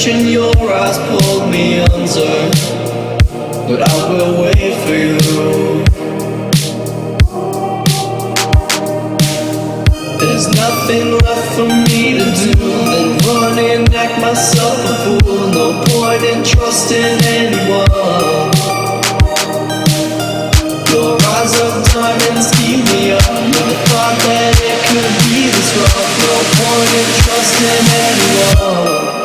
image in your eyes pulled me under, but I will wait for you. There's nothing left for me to do than run and act myself a fool. No point in trusting anyone. Your eyes of diamonds keep me up. Never thought that it could be this rough. No point in trusting anyone.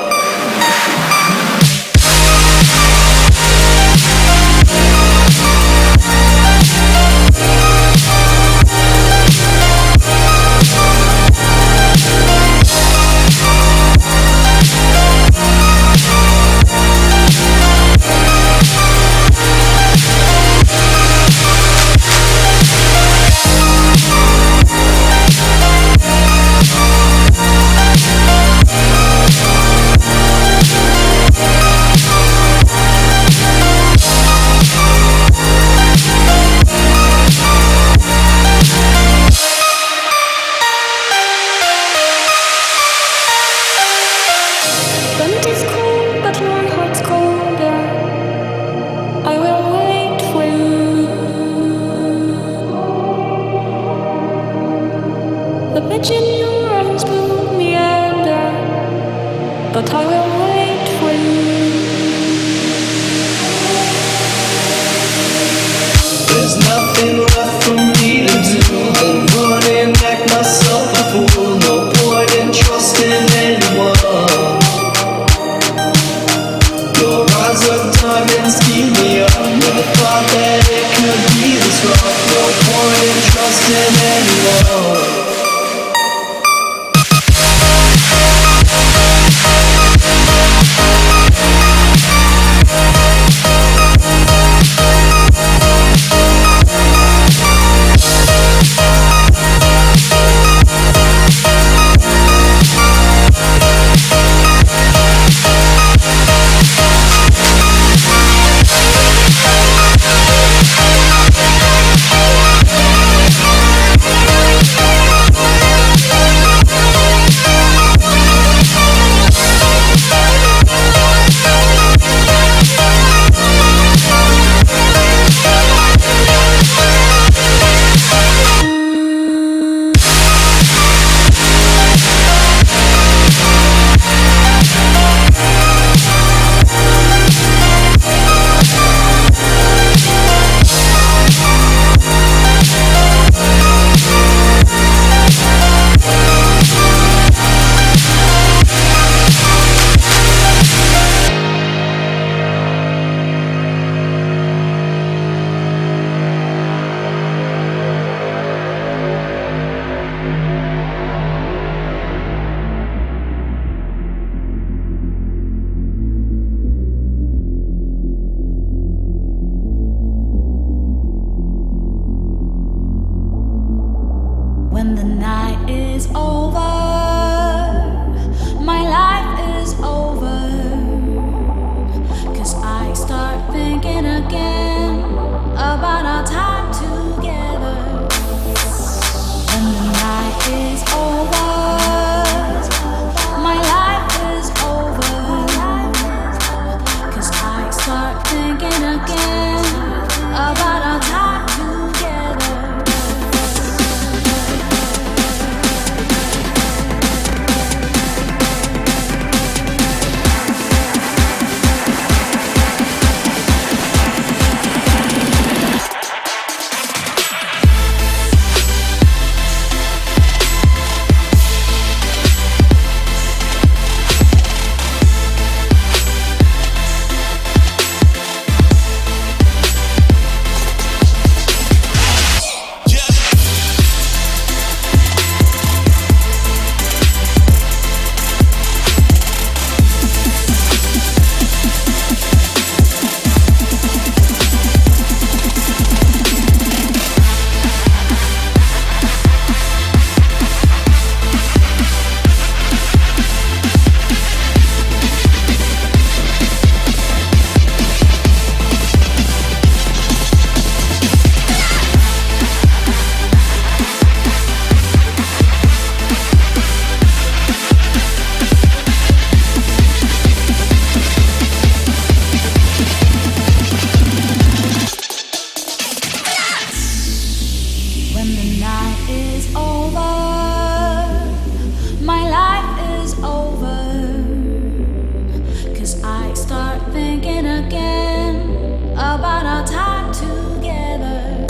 about our time together.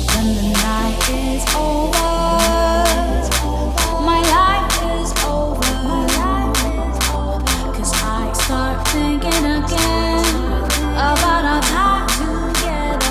When the night is over, my life is over. 'Cause I start thinking again about our time together.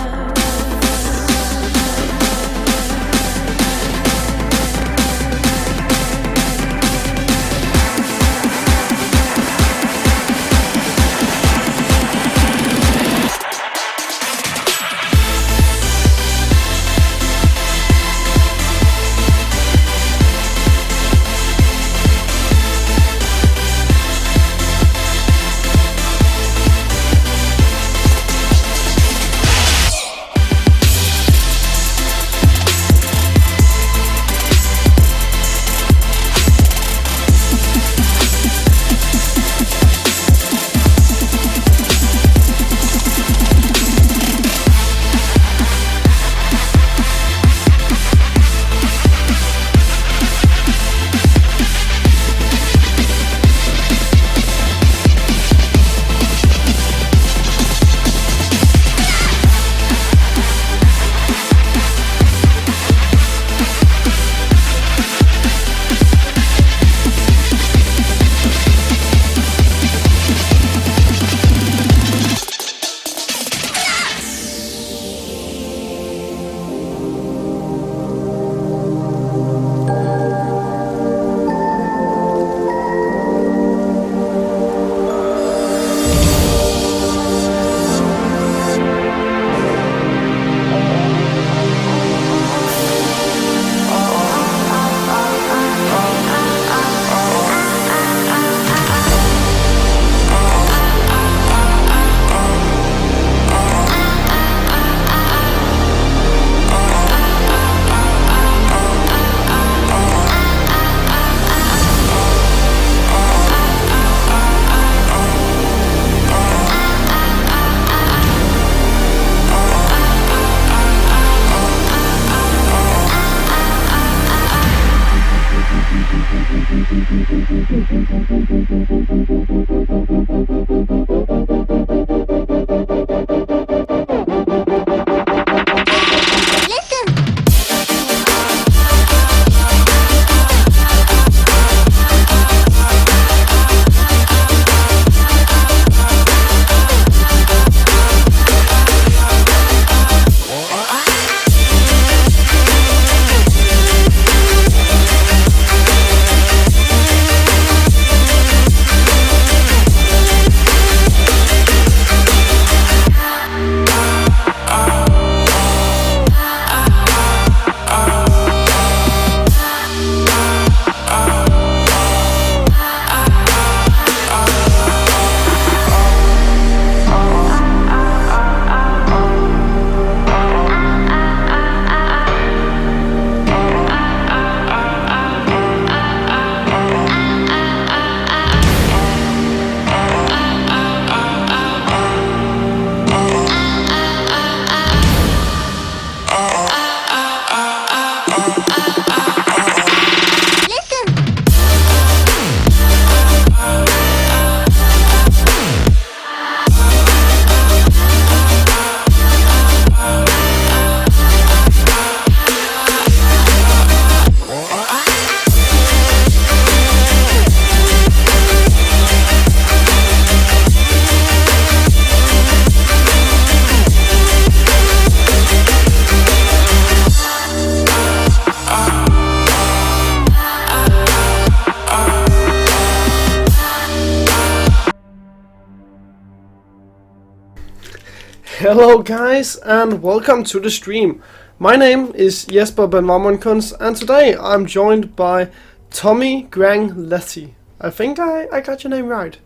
Hello guys and welcome to the stream. My name is Jesper Benvarmeren and today I'm joined by Tommy Letty. I think I got your name right.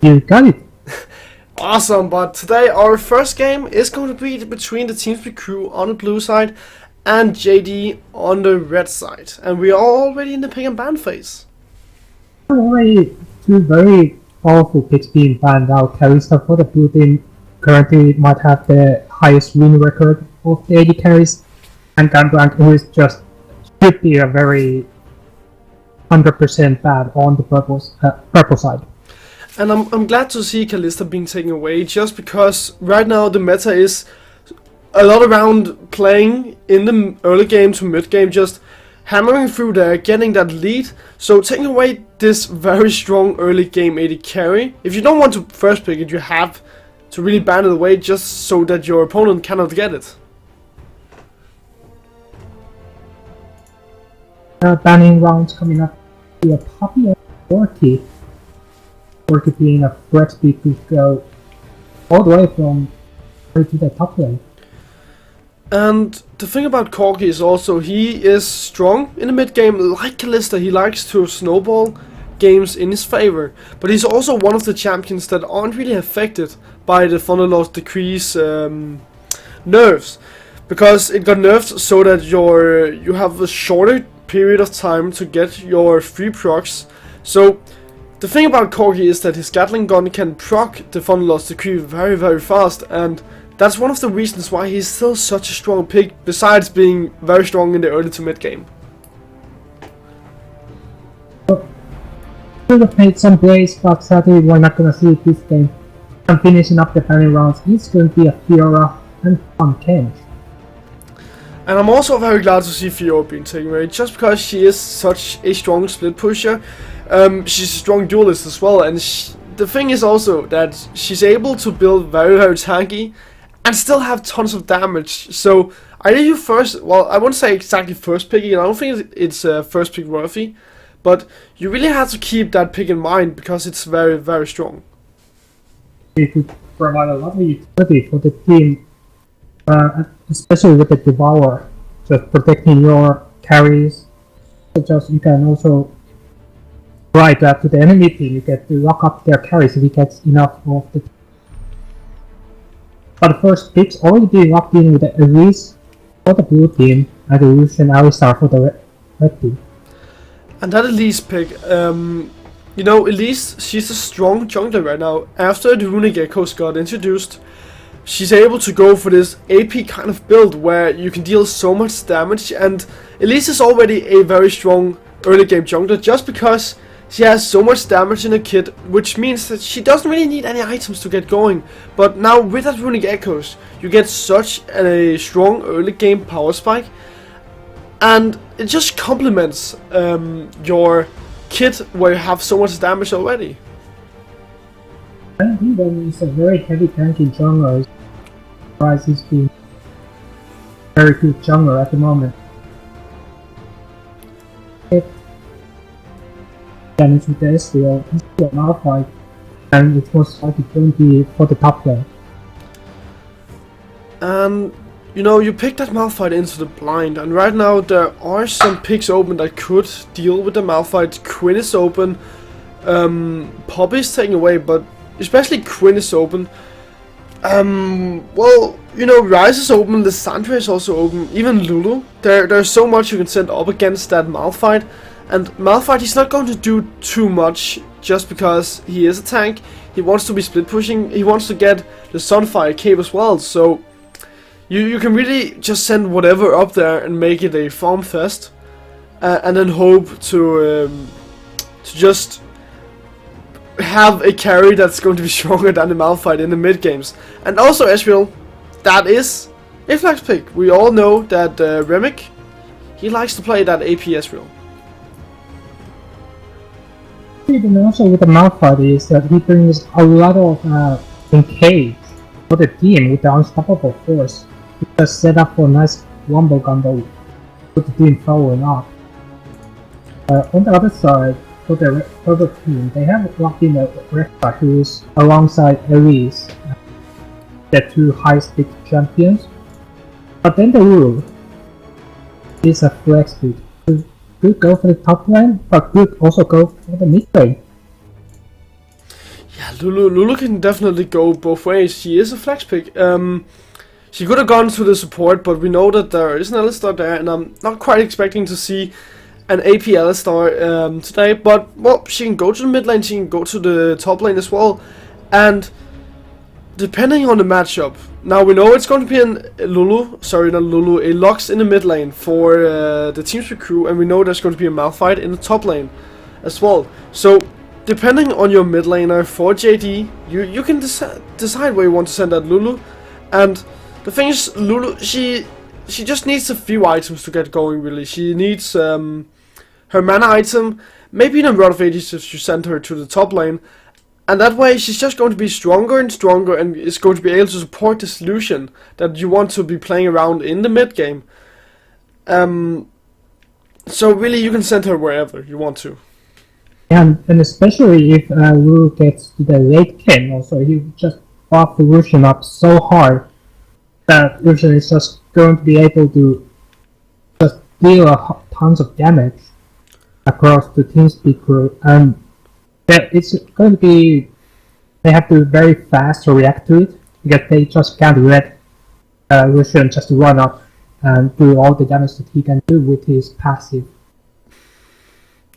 You got it. Awesome, but today our first game is going to be between the TeamSpeak crew on the blue side and JD on the red side. And we are already in the pick and ban phase. Already two very powerful picks being banned out. Kalista for the blue team currently might have the highest win record of the AD carries, and Gunblank, who is just should be a very 100% bad on the purple side. And I'm glad to see Kalista being taken away, just because right now the meta is a lot around playing in the early game to mid game, just hammering through there, getting that lead. So taking away this very strong early game AD carry, if you don't want to first pick it, you have to really ban it away just so that your opponent cannot get it. Banning rounds coming up. We are popular 40. 40 being a threat speed to go all the way from to the top lane. And the thing about Corgi is also he is strong in the mid game, like Kalista. He likes to snowball games in his favor, but he's also one of the champions that aren't really affected by the Thunderlord's Decree's nerfs, because it got nerfed so that you have a shorter period of time to get your free procs. So the thing about Corgi is that his Gatling gun can proc the Thunderlord's Decree very, very fast, and that's one of the reasons why he's still such a strong pick, besides being very strong in the early to mid game. Should have made some plays, but sadly we're not gonna see it this game. I'm finishing up the banning rounds. It's going to be a Fiora and Fun Ken. And I'm also very glad to see Fiora being taken away, just because she is such a strong split pusher. She's a strong duelist as well, and the thing is also that she's able to build very, very tanky and still have tons of damage. So either you first, well, I won't say exactly first picking, I don't think it's first pick worthy, but you really have to keep that pick in mind because it's very, very strong. It could provide a lot of utility for the team, especially with the Devourer, just protecting your carries. Such as you can also try that to the enemy team, you get to lock up their carries if he gets enough of the. But the first pick's already being locked in with the Elise for the blue team and the Elise and Alistar for the red team. And that Elise pick, you know, Elise, she's a strong jungler right now. After the Runic Echoes got introduced, she's able to go for this AP kind of build where you can deal so much damage, and Elise is already a very strong early game jungler just because she has so much damage in her kit, which means that she doesn't really need any items to get going. But now with that Runic Echoes, you get such a strong early game power spike, and it just complements your kit where you have so much damage already. I think that is a very heavy tanking jungler. Price is being very good jungler at the moment. Damage with the Ezreal, he's still Malphite, and it was likely going to be for the top lane. You know, you pick that Malphite into the blind, and right now there are some picks open that could deal with the Malphite. Quinn is open, Poppy is taken away, but especially Quinn is open. Well, you know, Ryze is open, Lissandra is also open, even Lulu. There's so much you can send up against that Malphite, and Malphite, he's not going to do too much just because he is a tank. He wants to be split pushing, he wants to get the Sunfire cape as well, so you can really just send whatever up there and make it a farm fest, and then hope to just have a carry that's going to be stronger than the Malphite in the mid games. And also Ezreal, that is a flex pick. We all know that Remick, he likes to play that AP Ezreal. And also with the Malphite is that he brings a lot of engage for the team with the unstoppable force. He just set up for a nice wombo combo with the team following up. On the other side, for the other team, they have locked in a Rekka who is alongside Elise, the two highest picked champions. But then the rule is a flex pick. Could go for the top lane, but could also go for the mid lane. Yeah, Lulu can definitely go both ways. She is a flex pick. She could have gone to the support, but we know that there is an Alistar there, and I'm not quite expecting to see an AP Alistar today. But, well, she can go to the mid lane, she can go to the top lane as well. And depending on the matchup, now we know it's going to be a Lux in the mid lane for the team's crew, and we know there's going to be a Malphite in the top lane as well. So depending on your mid laner for JD, you can decide where you want to send that Lulu. And the thing is, Lulu, she just needs a few items to get going, really. She needs her mana item, maybe in a lot of ages if you send her to the top lane. And that way she's just going to be stronger and stronger and is going to be able to support the solution that you want to be playing around in the mid game. So really you can send her wherever you want to. And especially if Ru gets to the late game also, you just buff the Lucian up so hard that Lucian is just going to be able to just deal tons of damage across the TeamSpeak crew, and it's going to be, they have to be very fast to react to it, because they just can't let Lucian just run up and do all the damage that he can do with his passive.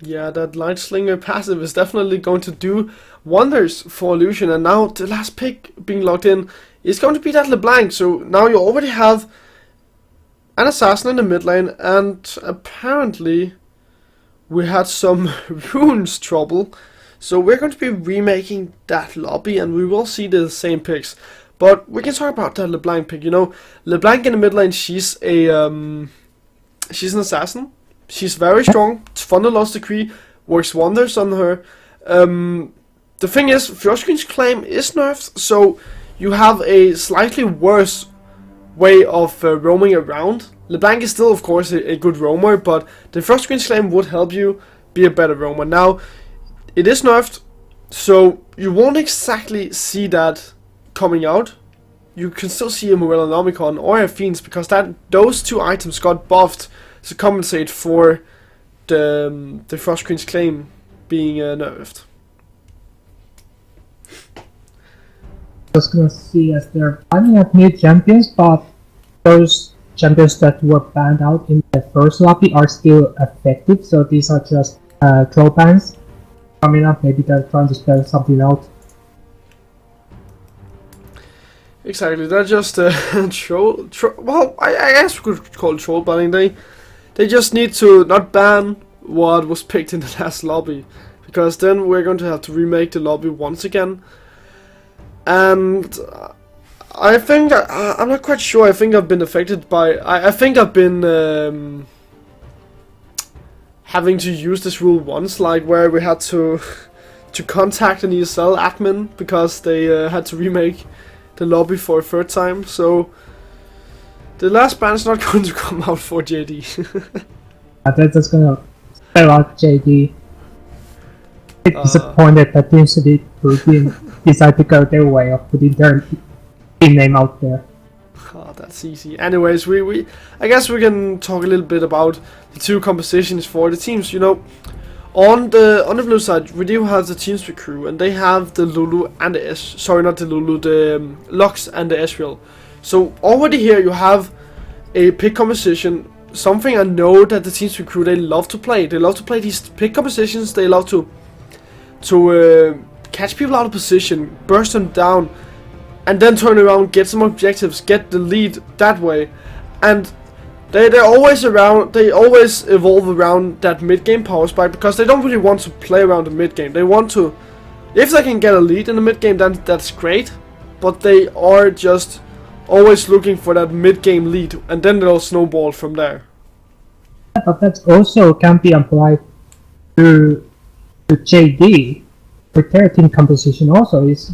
Yeah, that Light Slinger passive is definitely going to do wonders for Lucian, and now the last pick being locked in is going to be that LeBlanc, so now you already have an assassin in the mid lane, and apparently we had some runes trouble, so we're going to be remaking that lobby and we will see the same picks. But we can talk about that LeBlanc pick. You know, LeBlanc in the mid lane, she's an assassin. She's very strong. Thunder Lost Decree works wonders on her. The thing is, First Screen's Claim is nerfed, so you have a slightly worse way of roaming around. LeBlanc is still, of course, a good roamer, but the First Screen's Claim would help you be a better roamer. Now, it is nerfed, so you won't exactly see that coming out. You can still see a Morellonomicon or a Fiends, because those two items got buffed to compensate for the First Screen's Claim being nerfed. Just gonna see as they're finding out new champions, but those champions that were banned out in the first lobby are still effective, so these are just troll bans coming up. Maybe they're trying to spell something out. Exactly, they're just troll. Well, I guess we could call it troll banning. They just need to not ban what was picked in the last lobby, because then we're going to have to remake the lobby once again. And I think I'm not quite sure. I think I've been affected by. I think I've been having to use this rule once, like where we had to contact an ESL admin because they had to remake the lobby for a third time. So the last ban is not going to come out for JD. That's gonna spell out JD. Disappointed that TeamSpeak Crew decided to go their way of putting their team name out there. Oh, that's easy. Anyways, I guess we can talk a little bit about the two compositions for the teams. You know, on the blue side, we do have the TeamSpeak Crew, and they have the Lulu and the sorry, not the Lulu, the Lux and the Ezreal. So already here you have a pick composition. Something I know that the TeamSpeak Crew, they love to play. They love to play these pick compositions. They love to catch people out of position, burst them down, and then turn around, get some objectives, get the lead that way. And they're always around. They always evolve around that mid game power spike, because they don't really want to play around the mid game. They want to, if they can get a lead in the mid game, then that's great. But they are just always looking for that mid game lead, and then they'll snowball from there. But that also can be applied to JD. With their team composition also is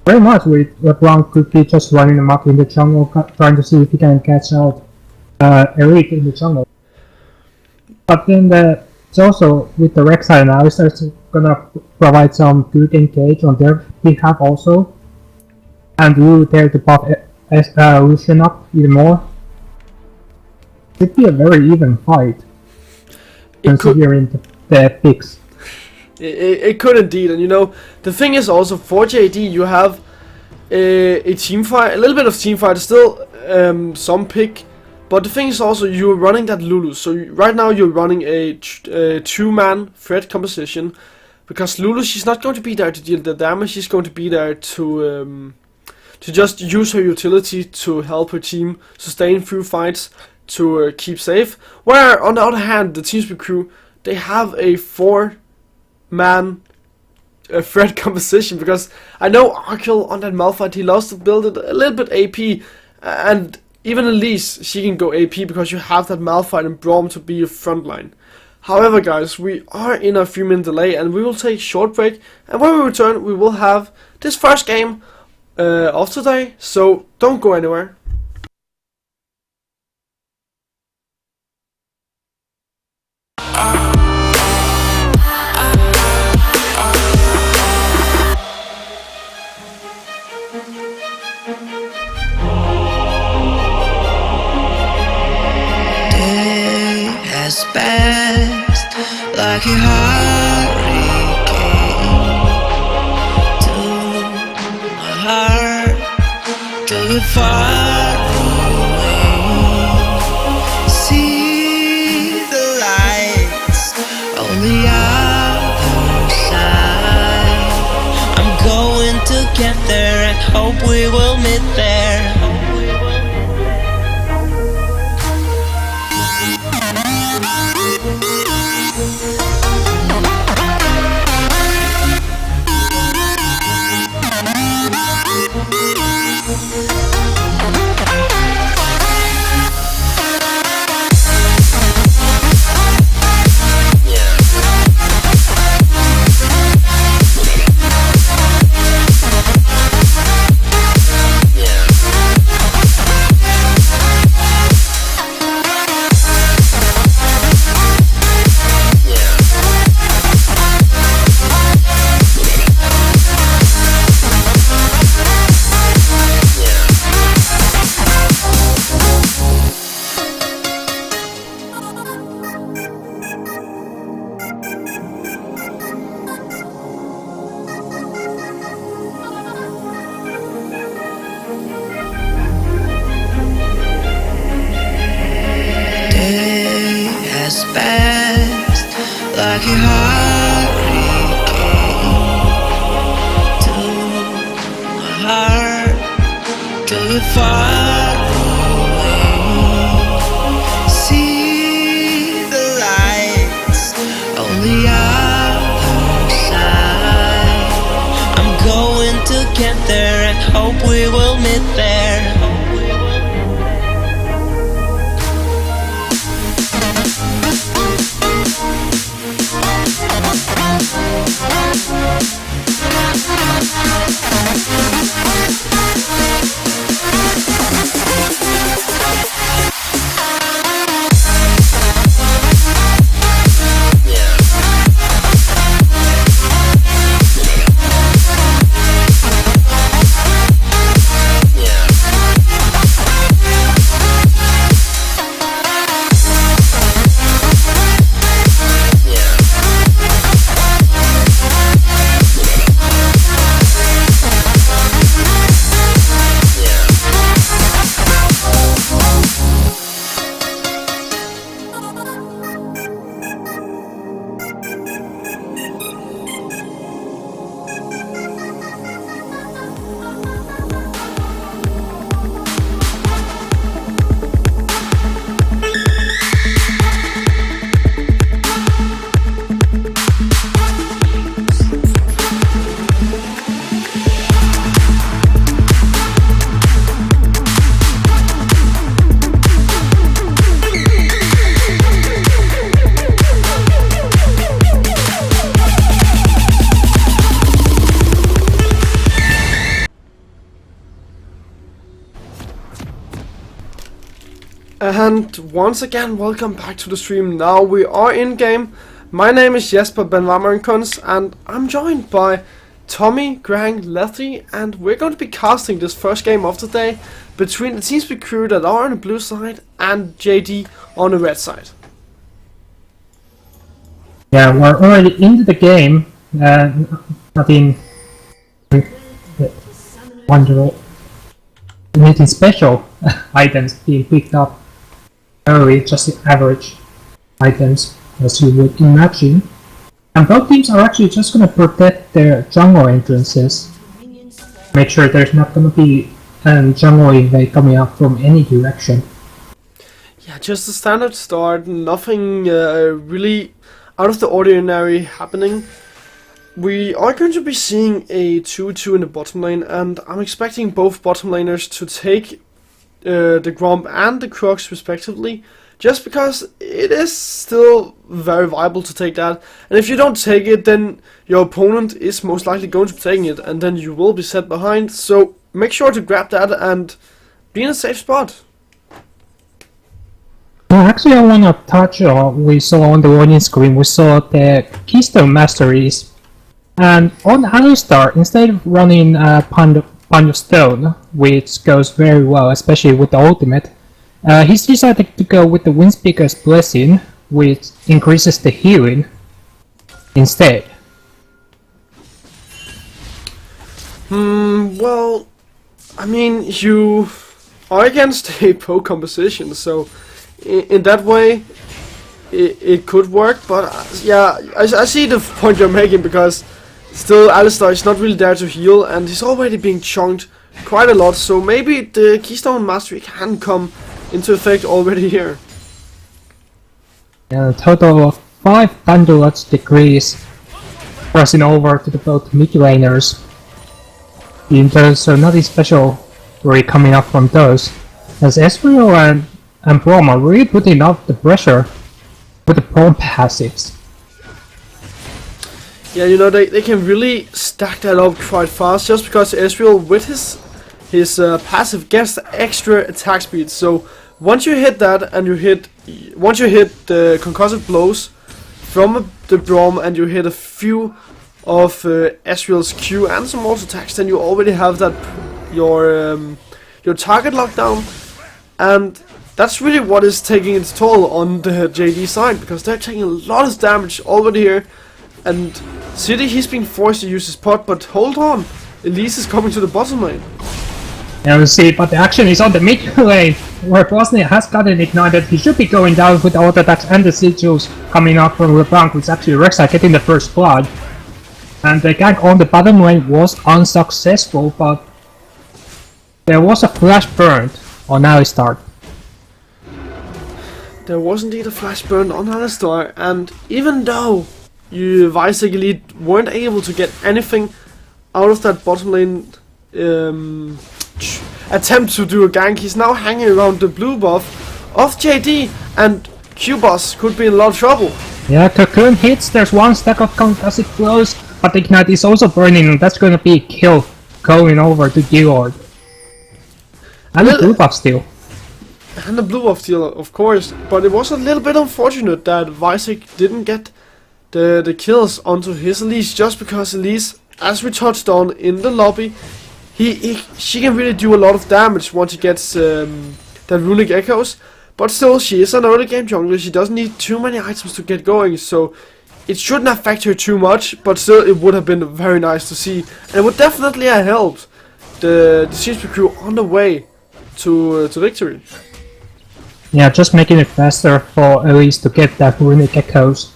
very much with LeBlanc could be just running amok in the jungle, trying to see if he can catch out Eric in the jungle. But then it's also with the Rek'Sai now, it's gonna provide some good engage on their behalf also, and Ru there to buff Lucian up even more. It'd be a very even fight, considering the picks. It could indeed, and you know, the thing is also for JD you have a team fight, a little bit of team fight, still some pick, but the thing is also you're running that Lulu. So right now you're running a two-man threat composition, because Lulu, she's not going to be there to deal the damage. She's going to be there to just use her utility to help her team sustain through fights, to keep safe. Where on the other hand, the TeamSpeak Crew, they have a four-man threat composition, because I know Arkell on that Malphite, he loves to build it a little bit AP, and even Elise, she can go AP because you have that Malphite and Braum to be your front line. However, guys, we are in a 3-minute delay, and we will take a short break, and when we return, we will have this first game of today, so don't go anywhere. Has passed like a hurricane to my heart, took it far away. See the lights on the other side. I'm going to get there and hope we will meet there. Passed like a hurricane to my heart, took it far away. See the lights on the other side. I'm going to get there and hope we will meet there. And once again, welcome back to the stream. Now we are in game. My name is Benvarmeren and I'm joined by Tommy, Grang, Letty, and we're going to be casting this first game of the day between the teams we crew that are on the blue side and JD on the red side. Yeah, we're already into the game. Nothing wonderful. Anything special items being picked up. Early, just the average items as you would imagine. And both teams are actually just going to protect their jungle entrances. Make sure there's not going to be a jungle invade coming up from any direction. Yeah, just a standard start, nothing really out of the ordinary happening. we are going to be seeing a 2-2 in the bottom lane, and I'm expecting both bottom laners to take the Gromp and the Crux respectively, just because it is still very viable to take that. And if you don't take it, then your opponent is most likely going to be taking it, and then you will be set behind. So make sure to grab that and be in a safe spot. Well, actually, I want to touch on we saw on the warning screen. We saw the Keystone Masteries, and on Alistar, instead of running Punch of Stone, which goes very well, especially with the ultimate, he's decided to go with the Windspeaker's Blessing, which increases the healing instead. Well, I mean, you are against a poke composition, so in that way it could work, but yeah, I see the point you're making, because still Alistar is not really there to heal, and he's already being chunked quite a lot, so maybe the Keystone Mastery can come into effect already here. A total of 5 Thunderlord's Degrees crossing over to the both mid laners. So nothing special really coming up from those, as Ezreal and Braum are really putting up the pressure with the Braum passives. Yeah, you know, they can really stack that up quite fast, just because Ezreal with his passive gets extra attack speed. So once you hit that, and once you hit the concussive blows from the Braum, and you hit a few of Ezreal's Q and some auto attacks, then you already have that your target lockdown, and that's really what is taking its toll on the JD side, because they're taking a lot of damage already here. And City, he's being forced to use his pot, but hold on, Elise is coming to the bottom lane. Yeah, we'll see, but the action is on the mid lane, where Bosnia has gotten ignited. He should be going down with the auto attacks and the sigils coming up from LeBlanc, which actually Rek'Sai getting the first blood. And the gank on the bottom lane was unsuccessful, but there was a flash burn on Alistar. There was indeed a flash burn on Alistar, and even though you Visek Elite weren't able to get anything out of that bottom lane attempt to do a gank, he's now hanging around the blue buff of JD, and Q-Boss could be in a lot of trouble. Yeah, Cocoon hits, there's one stack of concussive blows, but Ignite is also burning, and that's gonna be a kill going over to Gilord. And the blue buff steal. And the blue buff steal, of course, but it was a little bit unfortunate that Visek didn't get the kills onto his Elise, just because Elise, as we touched on in the lobby, she can really do a lot of damage once she gets that runic echoes, but still she is an early game jungler. She doesn't need too many items to get going, so it shouldn't affect her too much, but still it would have been very nice to see, and it would definitely have helped the CSP crew on the way to victory. Yeah, just making it faster for Elise to get that runic echoes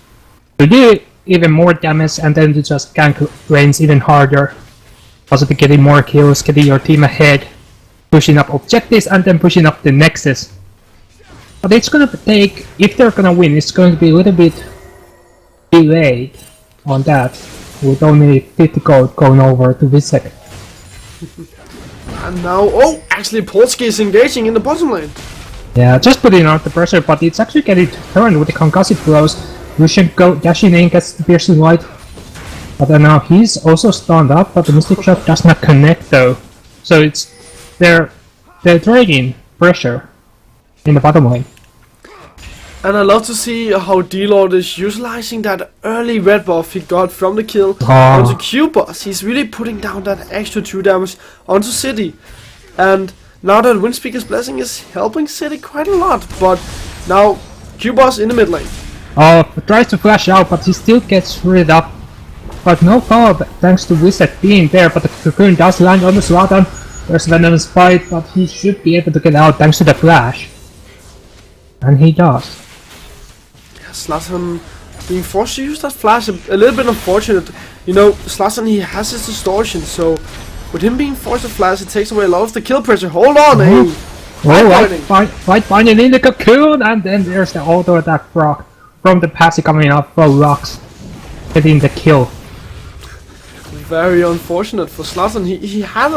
to do even more damage, and then to just gank lanes even harder. Also to getting more kills, getting your team ahead, pushing up objectives, and then pushing up the Nexus. But it's gonna take, if they're gonna win, it's going to be a little bit delayed on that, with only 50 gold going over to this second. And now, oh, actually Polsky is engaging in the bottom lane. Yeah, just putting out the pressure, but it's actually getting turned with the concussive blows. Lucian dashing in, gets the piercing light. But then now he's also stunned up, but the Mystic Shot does not connect though. So it's they're trading pressure in the bottom lane. And I love to see how D-Lord is utilizing that early red buff he got from the kill onto Q-Boss. He's really putting down that extra 2 damage onto City. And now that Windspeaker's Blessing is helping City quite a lot, but now Q-Boss in the mid lane. Tries to flash out, but he still gets rid up. But no follow-up thanks to Wizard being there, but the Cocoon does land on the Slaughter. There's Venom's Bite, but he should be able to get out thanks to the flash. And he does. Yeah, Slatan being forced to use that flash, a little bit unfortunate. You know, Slatan, he has his distortion, so with him being forced to flash, it takes away a lot of the kill pressure. Hold on, eh? Right binding in the Cocoon, and then there's the auto attack proc from the passive coming up for Rocks, getting the kill. very unfortunate for Zlatan. He had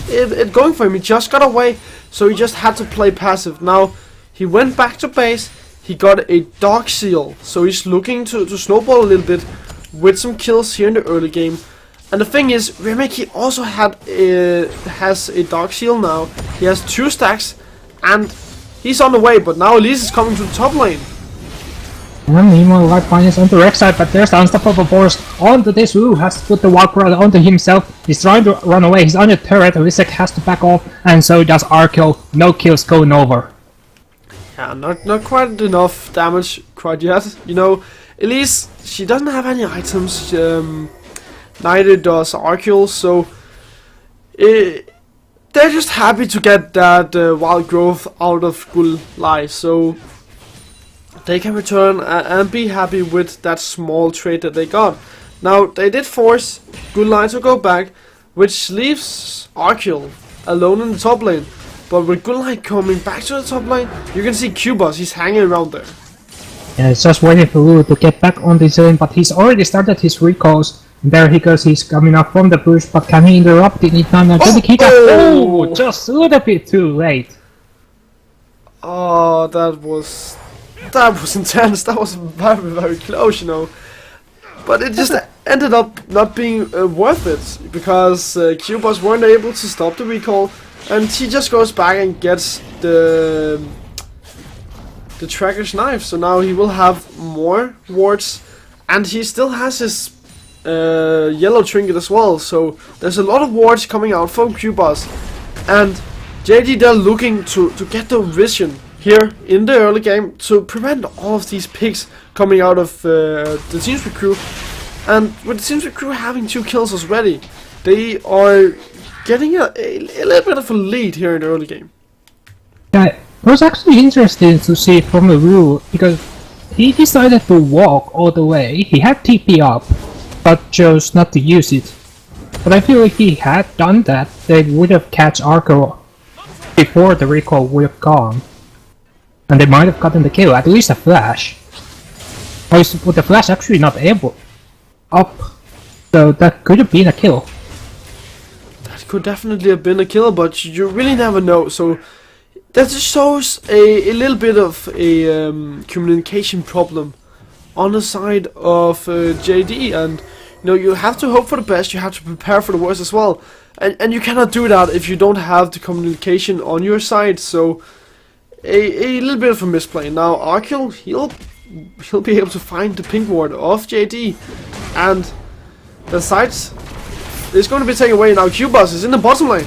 it going for him. He just got away, so he just had to play passive. Now he went back to base. He got a dog seal, so he's looking to snowball a little bit with some kills here in the early game. And the thing is, Remek, he also has a dog seal now. He has 2 stacks, and he's on the way. But now Elise is coming to the top lane. And meanwhile, Light Minus on the Rex side, but there's the unstoppable force onto this Wu, has to put the Wild Crowd onto himself. He's trying to run away, he's on the turret, Risek has to back off, and so does Arkill. No kills going over. Yeah, not quite enough damage quite yet. You know, Elise, she doesn't have any items, neither does Arkill, so they're just happy to get that wild growth out of Gulai, so they can return and be happy with that small trade that they got. Now, they did force Gulai to go back, which leaves Arkill alone in the top lane. But with Gulai coming back to the top lane, you can see Cubas, he's hanging around there. Yeah, he's just waiting for Wu to get back on this lane, but he's already started his recalls. And there he goes, he's coming up from the bush, but can he interrupt it in time? Oh, just a little bit too late. Oh, that was intense. That was very close, you know. But it just ended up not being worth it, because Cubas weren't able to stop the recall, and he just goes back and gets the tracker's knife. So now he will have more wards, and he still has his yellow trinket as well. So there's a lot of wards coming out from Cubas, and JD, they're looking to get the vision here in the early game to prevent all of these picks coming out of the Teamspeak crew. And with the Teamspeak crew having 2 kills already, they are getting a little bit of a lead here in the early game. Yeah, it was actually interesting to see from the rule, because he decided to walk all the way. He had TP up, but chose not to use it. But I feel if he had done that, they would have catch Arco before the recall would have gone. And they might have gotten the kill, at least a flash. Or with the flash actually not able up, so that could have been a kill. That could definitely have been a kill, but you really never know. So that just shows a little bit of a communication problem on the side of JD, and you know, you have to hope for the best, you have to prepare for the worst as well, and you cannot do that if you don't have the communication on your side. So a little bit of a misplay. Now Arkill, he'll be able to find the pink ward of JD, and the sides is going to be taken away. Now Cubas is in the bottom lane.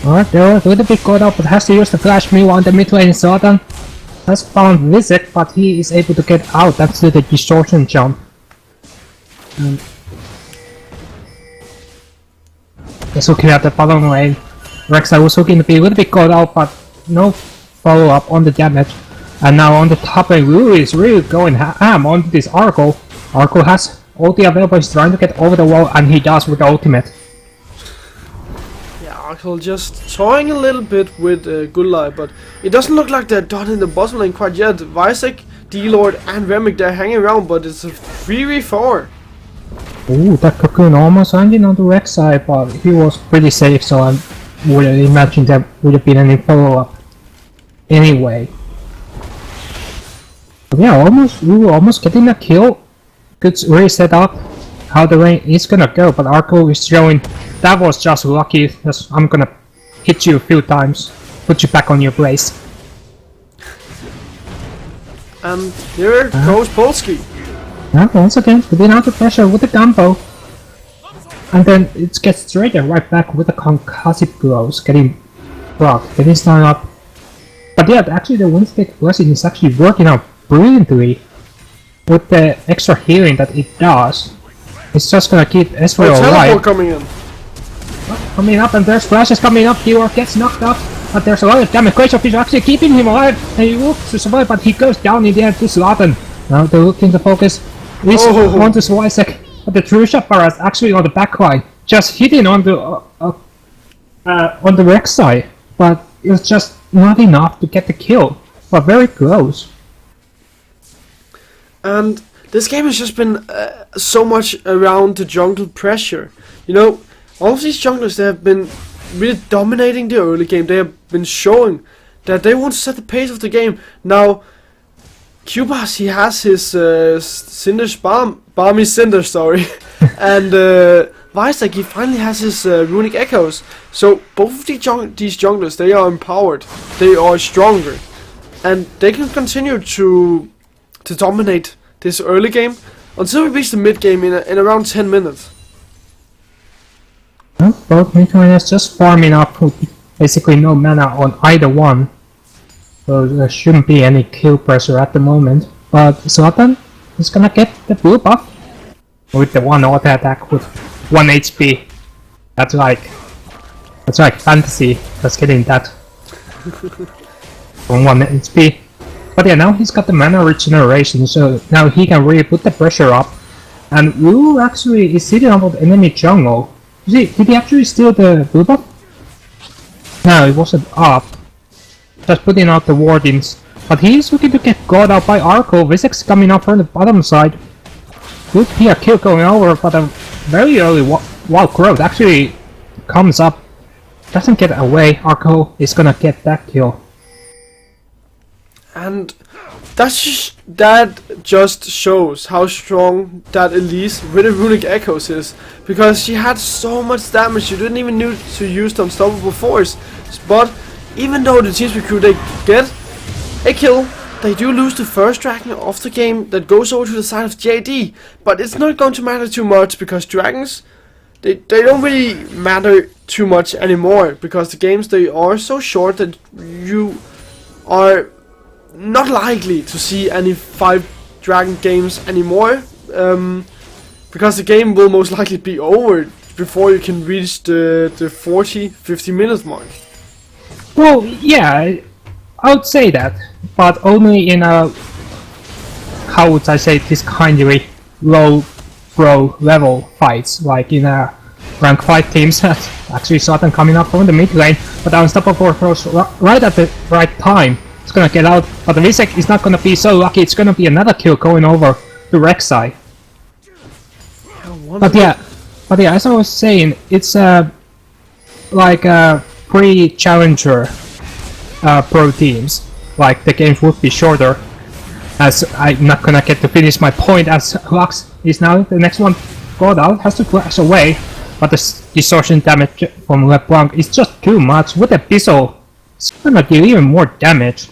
Alright, they're a little bit caught up, but has to use the flash. Meanwhile, on the mid lane, Zlatan has found Visek, but he is able to get out thanks to the distortion jump. And just looking at the bottom lane, Rexa was looking to be a little bit caught out, but no follow up on the damage. And now on the top lane, Wu is really going ham on this Arco. Arco has ulti available, he's trying to get over the wall, and he does with the ultimate. Yeah, Arkill just toying a little bit with Gulai, but it doesn't look like they're done in the bottom lane quite yet. Visek, D-Lord and Remek, they're hanging around, but it's a 3v4. Ooh, that cocoon almost landed on the Rex side, but he was pretty safe, so I would imagine there would have been any follow-up anyway. But yeah, we were almost getting a kill. Good reset up how the lane is gonna go, but Arco is showing that was just lucky. I'm gonna hit you a few times, put you back on your place. And here goes Polsky. And once again, putting out the pressure with the combo. And then it gets straight right back with the concussive blows, getting blocked, getting stunned up. But yeah, actually the Wind-Stick blessing is actually working out brilliantly with the extra healing that it does. It's just gonna keep Ezreal alive. Coming in. Coming up, and there's flashes coming up. Hero gets knocked up, but there's a lot of damage. Grace of Fish actually keeping him alive, and he looks to survive, but he goes down in the end to Zlatan. Now they're looking to focus is onto Swisek, but the True Shot Bar is actually on the back line, just hitting on the Rex side, but it's just not enough to get the kill, but very close. And this game has just been so much around the jungle pressure. You know, all of these junglers, they have been really dominating the early game. They have been showing that they want to set the pace of the game. Now, Cubas, he has his Cinder's Balmy Cinder, sorry, and Visek, he finally has his Runic Echoes. So both of these junglers, they are empowered, they are stronger, and they can continue to dominate this early game until we reach the mid game in around 10 minutes. Well, both mid-laners just farming up with basically no mana on either one. So there shouldn't be any kill pressure at the moment. But Zlatan is gonna get the blue buff with the one auto attack with 1 HP. That's like fantasy. That's getting that from 1 HP. But yeah, now he's got the mana regeneration, so now he can really put the pressure up. And Wu actually is sitting on the enemy jungle. Did he actually steal the blue buff? No, it wasn't up. Just putting out the wardings. But he's looking to get got out by Arco. Visek's coming up from the bottom side. Could be a kill going over, but a very early wild growth actually comes up. Doesn't get away. Arco is gonna get that kill. And that just shows how strong that Elise with the Runic Echoes is. Because she had so much damage, you didn't even need to use the Unstoppable Force. But even though the Teamspeak Crew, they get a kill, they do lose the first dragon of the game that goes over to the side of JD. But it's not going to matter too much, because dragons, they don't really matter too much anymore. Because the games, they are so short that you are not likely to see any 5 dragon games anymore. Because the game will most likely be over before you can reach the 40-50 minutes mark. Well, yeah, I would say that, but only in a, how would I say, this kind of low pro level fights, like in a rank 5 teams. Actually saw them coming up from the mid lane, but Unstoppable Force right at the right time. It's gonna get out, but the Visek is not gonna be so lucky. It's gonna be another kill going over to Rek'Sai. But yeah, as I was saying, it's like pre-challenger pro teams. Like the games would be shorter, as I'm not gonna get to finish my point. As Lux is now the next one. God out has to flash away, but the distortion damage from LeBlanc is just too much. With the Bissell, it's gonna deal even more damage.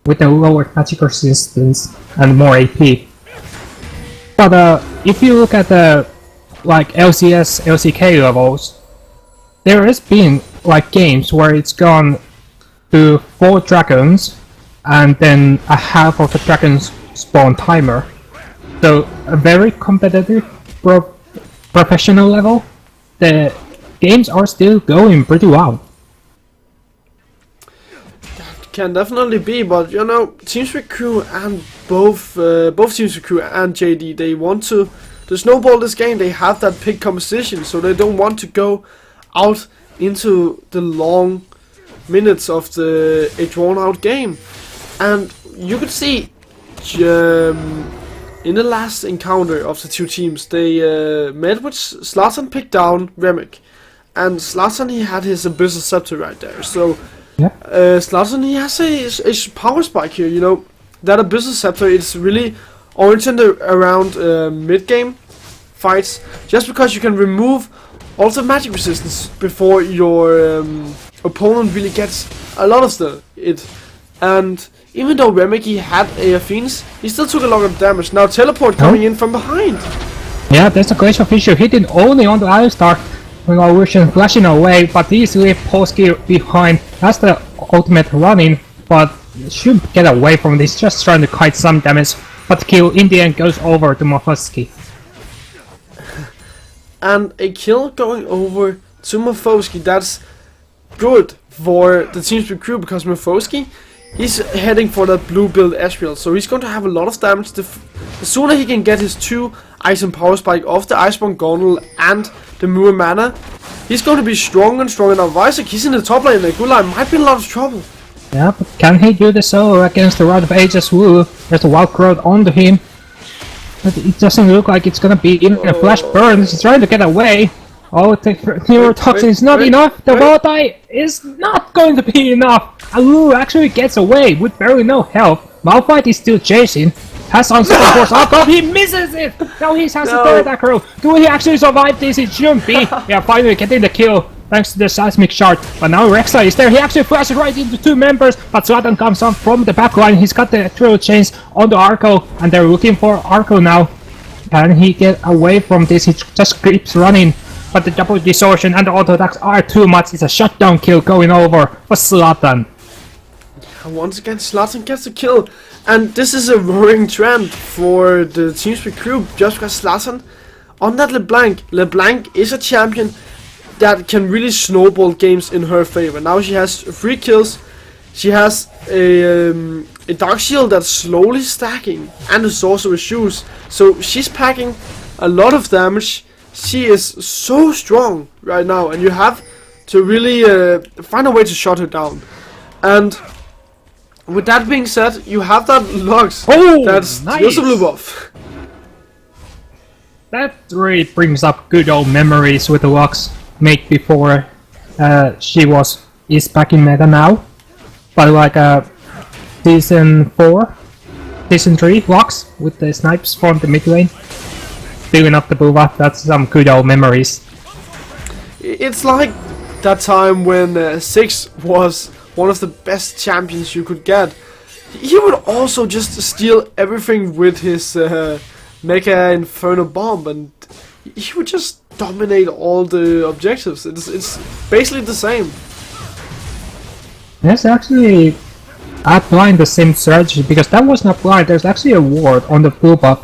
With the lower magic resistance and more AP. But if you look at the like LCS, LCK levels, there has been like games where it's gone to 4 dragons and then a half of the dragons spawn timer. So a very competitive professional level, the games are still going pretty well. Can definitely be, but you know, Teamspeak Crew and both Teamspeak Crew and JD, they want to snowball this game. They have that pick composition, so they don't want to go out into the long minutes of a drawn out game. And you could see in the last encounter of the two teams, they met with Zlatan picked down Remick, and Zlatan, he had his Abyssal Scepter right there. So Zlatan, he has a power spike here. You know, that Abyssal Scepter, it's really oriented around mid-game fights, just because you can remove all the magic resistance before your opponent really gets a lot of it. And even though Remick, he had a Phoenix, he still took a lot of damage. Now Teleport coming in from behind. Yeah, there's a Glacial Fissure hitting only on the Alistar. Illusion flashing away, but easily Polsky behind. That's the ultimate running, but should get away from this, just trying to kite some damage. But the kill in the end goes over to Mofosky. And a kill going over to Mofosky, that's good for the Teamspeak Crew, because Mofosky, he's heading for that blue build Ezreal, so he's going to have a lot of damage. The sooner he can get his 2 Ice and Power Spike off the Iceborne Gondel and the Moor Mana, he's going to be stronger and stronger. Now Visek, he's in the top lane, and Gulai might be in a lot of trouble. Yeah, but can he do the solo against the Rod of Ages Wu? There's a wild growth onto him. But it doesn't look like it's gonna be even a flash burn. He's trying to get away. Oh, the neurotoxin is not enough. The Wadai is not going to be enough. Wu actually gets away with very no health. Malphite is still chasing. Has unstoppable force. Oh god, he misses it! Now he has a third acro. Do he actually survive this? It shouldn't be. Yeah, finally getting the kill. Thanks to the seismic shard. But now Rexa is there. He actually flashes right into 2 members. But Zlatan comes on from the backline. He's got the triple chains on the Arco. And they're looking for Arco now. Can he get away from this? He just keeps running. But the double distortion and the auto attacks are too much. It's a shutdown kill going over for Zlatan. And once again, Zlatan gets the kill. And this is a worrying trend for the TeamSpeak crew. Just because Zlatan, on that LeBlanc is a champion that can really snowball games in her favor. Now she has 3 kills. She has a Dark Shield that's slowly stacking. And a Sorcerer's Shoes. So she's packing a lot of damage. She is so strong right now, and you have to really find a way to shut her down. And with that being said, you have that Lux that's nice. Blue buff. That really brings up good old memories with the Lux made before she is back in meta now. But like season 4, season 3 Lux with the snipes from the mid lane. Filling up the buff, that's some good old memories. It's like that time when Six was one of the best champions you could get. He would also just steal everything with his Mega Inferno Bomb, and he would just dominate all the objectives. It's basically the same. There's actually applying the same strategy, because that was not blind. There's actually a ward on the blue buff.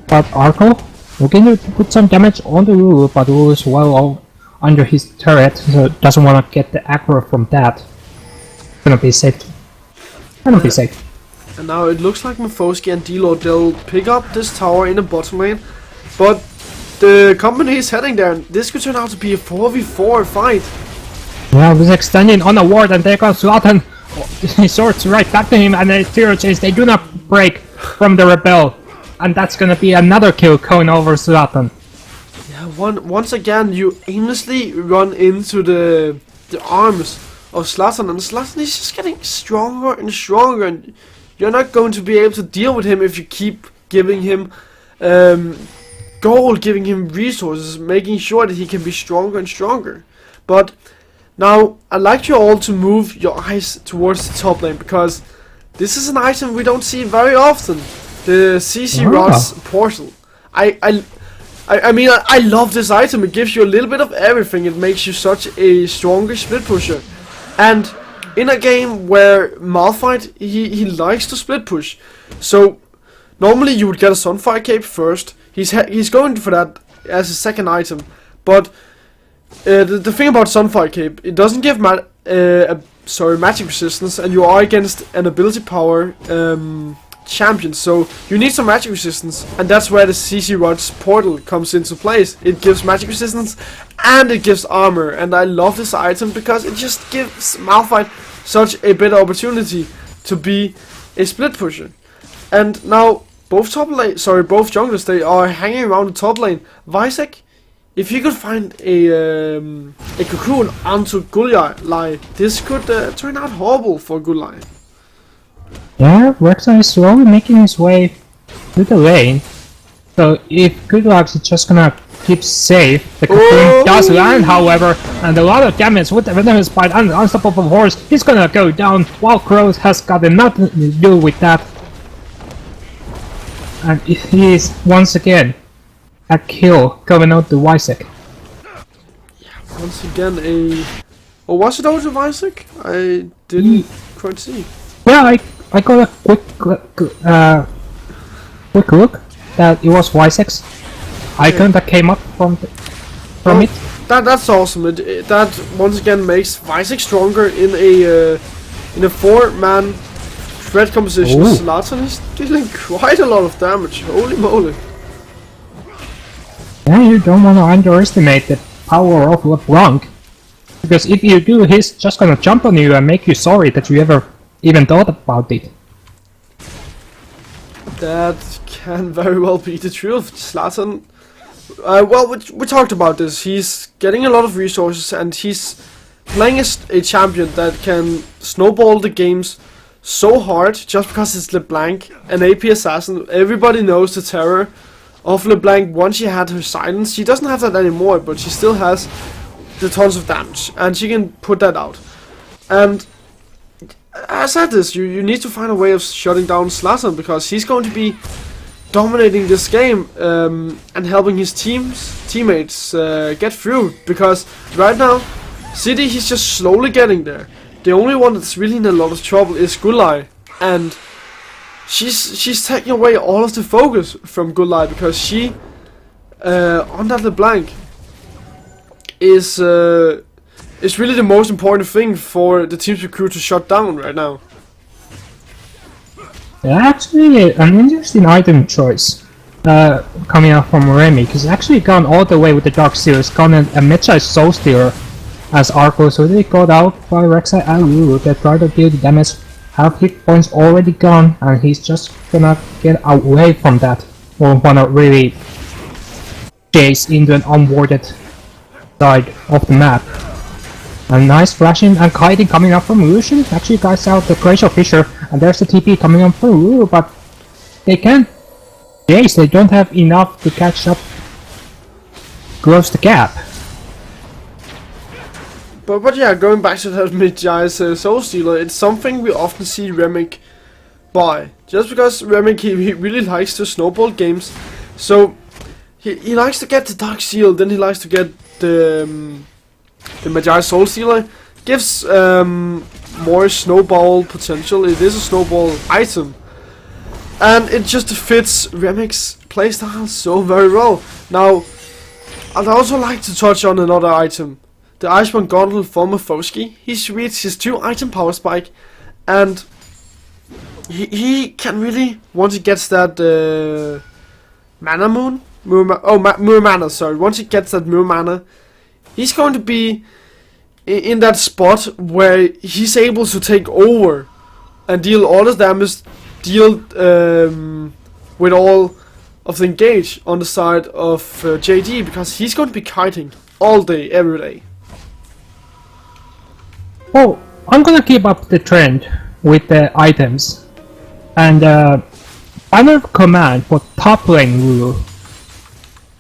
But Arco looking to put some damage on the Wu, but Wu is well under his turret, so doesn't want to get the aggro from that. Gonna be safe. Gonna be safe. And now it looks like Mephoski and D-Lord, they'll pick up this tower in the bottom lane, but the company is heading there, and this could turn out to be a 4v4 fight. Yeah, with extending on the ward, and there comes Zlatan. He swords right back to him, and the Zero Chains, they do not break from the Rebel. And that's gonna be another kill going over Zlatan. Yeah, once again, you aimlessly run into the arms of Zlatan, and Zlatan is just getting stronger and stronger, and you're not going to be able to deal with him if you keep giving him gold, giving him resources, making sure that he can be stronger and stronger. But now, I'd like you all to move your eyes towards the top lane, because this is an item we don't see very often. The CC Rod's portal. I mean, I love this item. It gives you a little bit of everything. It makes you such a stronger split pusher. And in a game where Malphite, he likes to split push. So normally you would get a Sunfire Cape first. He's going for that as a second item. But the thing about Sunfire Cape, it doesn't give magic resistance, and you are against an ability power champion, so you need some magic resistance, and that's where the CC Rod's portal comes into place. It gives magic resistance and it gives armor, and I love this item because it just gives Malphite such a better opportunity to be a split pusher. And now both junglers, they are hanging around the top lane. Visek, if you could find a cocoon onto Gulai, this could turn out horrible for Gulai. Yeah, Rexa is slowly making his way to the lane. So if Goodluck is just gonna keep safe, the cocoon does land, however, and a lot of damage with the Venomous Bite and the Unstoppable Horse. He's gonna go down. Wild Growth has got nothing to do with that. And he is once again a kill going out to Visek. Yeah, once again Oh, was it out to Visek? I didn't quite see. Yeah, I got a quick look that it was Visek's icon that came up from it. That's awesome. That once again makes Visek stronger in a 4-man threat composition. Zlatan is dealing quite a lot of damage. Holy moly! Yeah, you don't want to underestimate the power of LeBlanc. Because if you do, he's just gonna jump on you and make you sorry that you ever even thought about it. That can very well be the truth. Zlatan, well, we talked about this. He's getting a lot of resources, and he's playing as a champion that can snowball the games so hard just because it's LeBlanc, an AP assassin. Everybody knows the terror of LeBlanc. Once she had her silence, she doesn't have that anymore, but she still has the tons of damage, and she can put that out. And I said this, you need to find a way of shutting down Zlatan, because he's going to be dominating this game and helping his teammates get through. Because right now, City, he's just slowly getting there. The only one that's really in a lot of trouble is Gulai, and she's taking away all of the focus from Gulai, because she on that LeBlanc is really the most important thing for the team's recruit to shut down right now. Actually, an interesting item choice coming out from Remy, because he's actually gone all the way with the Dark Seal. He's gone a Mid-Size Soul Stealer as Arco, so they got out by Rek'Sai and Lulu. They try to deal the damage, have hit points already gone, and he's just gonna get away from that. Or wanna really chase into an unwarded side of the map. A nice flashing and kiting coming up from Lucian. Actually guys out the Glacial Fisher, and there's the TP coming up from Lulu, but they can't chase, they don't have enough to catch up, close the gap. But yeah, going back to that mid-giant Soul Stealer, it's something we often see Remick buy. Just because Remick, he really likes to snowball games. So he likes to get the Dark Seal, then he likes to get the Magi Soul Stealer. Gives more snowball potential. It is a snowball item, and it just fits Remick's playstyle so very well. Now, I'd also like to touch on another item. The Iceborne Gauntlet for Mephoski. He's reached his 2-item power spike, and he can really, once he gets that Mana Mirror Mana, sorry. Once he gets that Mirror Mana, he's going to be in that spot where he's able to take over and deal all the damage, deal with all of the engage on the side of JD, because he's going to be kiting all day, every day. Oh, I'm gonna keep up the trend with the items, and Banner of Command for top lane Lulu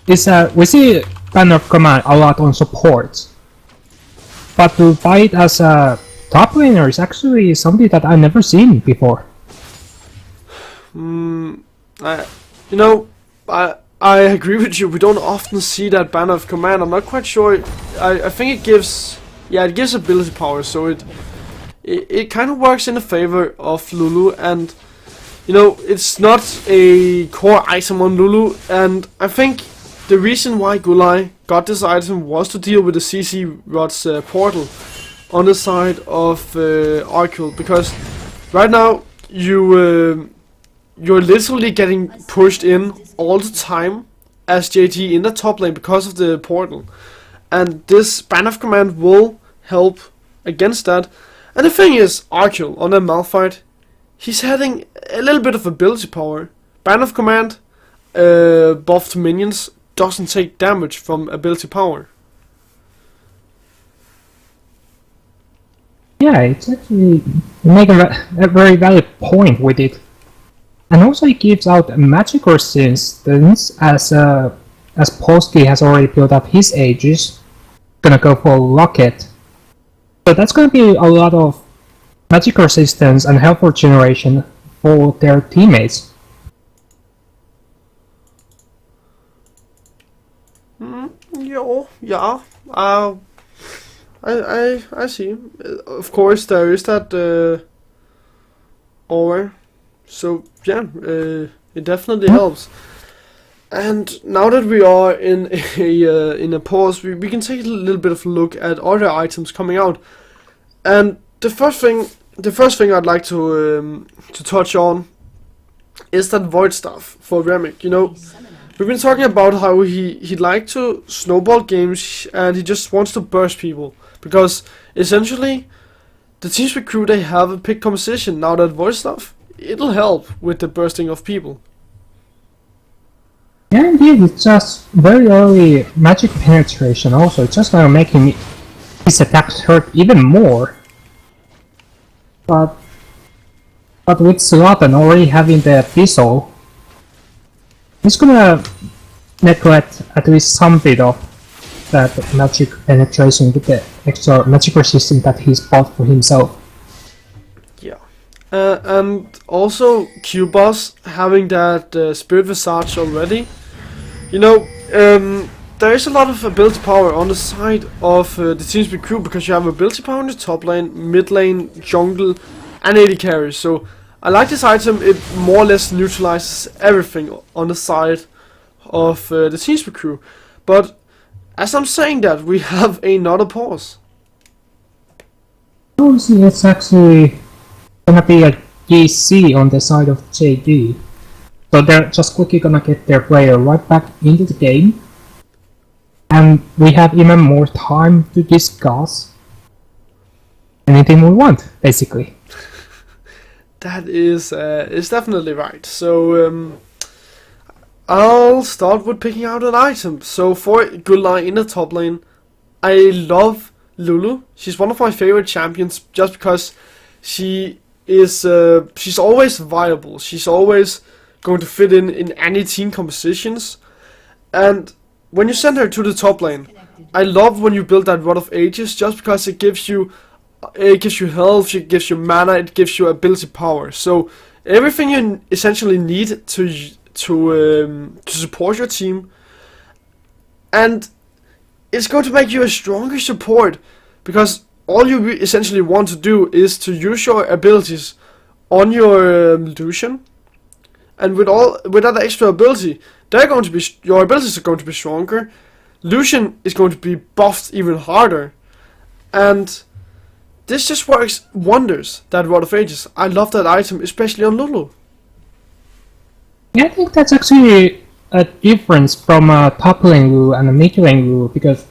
is we see Banner of Command a lot on support, but to buy it as a top laner is actually something that I've never seen before. I agree with you. We don't often see that Banner of Command. I'm not quite sure. I think it gives, it gives ability power, so it kind of works in the favor of Lulu, and it's not a core item on Lulu, and I think the reason why Gulai got this item was to deal with the CC Rod's portal on the side of Arcul, because right now you're literally getting pushed in all the time as JT in the top lane because of the portal, and this Band of Command will help against that. And the thing is, Arcul on a Malphite, he's having a little bit of ability power. Band of Command buff to minions doesn't take damage from ability power. Yeah, it's actually make a very valid point with it. And also it gives out magic resistance as Polsky has already built up his Aegis. Gonna go for Locket. So that's gonna be a lot of magic resistance and health regeneration for their teammates. Yeah. I see. Of course, there is that aura. So yeah, it definitely helps. And now that we are in a pause, we can take a little bit of a look at other items coming out. And the first thing I'd like to touch on is that Void Staff for Remick. we've been talking about how he liked to snowball games and he just wants to burst people because essentially the TeamSpeak crew, they have a pick composition. Now that voice stuff, it'll help with the bursting of people. Yeah, indeed, it's just very early magic penetration also. It's just gonna make his attacks hurt even more. But with Zlatan already having the Abyssal, he's gonna neglect at least some bit of that magic penetration with the extra magic resistance that he's bought for himself. Yeah. And also Q-Boss having that Spirit Visage already. You know, there is a lot of ability power on the side of the TeamSpeak crew because you have ability power in the top lane, mid lane, jungle, and AD carry. So I like this item. It more or less neutralizes everything on the side of the TeamSpeak crew. But as I'm saying that, we have another pause. Obviously, it's actually gonna be a GC on the side of JD. So they're just quickly gonna get their player right back into the game. And we have even more time to discuss anything we want, basically. That is definitely right. So I'll start with picking out an item. So for Gulai in the top lane, I love Lulu. She's one of my favorite champions just because she is she's always viable. She's always going to fit in any team compositions. And when you send her to the top lane, I love when you build that Rod of Ages just because it gives you health, it gives you mana, it gives you ability power. So everything you essentially need to support your team, and it's going to make you a stronger support because all you essentially want to do is to use your abilities on your Lucian, and with that extra ability, your abilities are going to be stronger. Lucian is going to be buffed even harder, and this just works wonders. That Rod of Ages, I love that item, especially on Lulu. Yeah, I think that's actually a difference from a top lane rule and a mid lane rule, because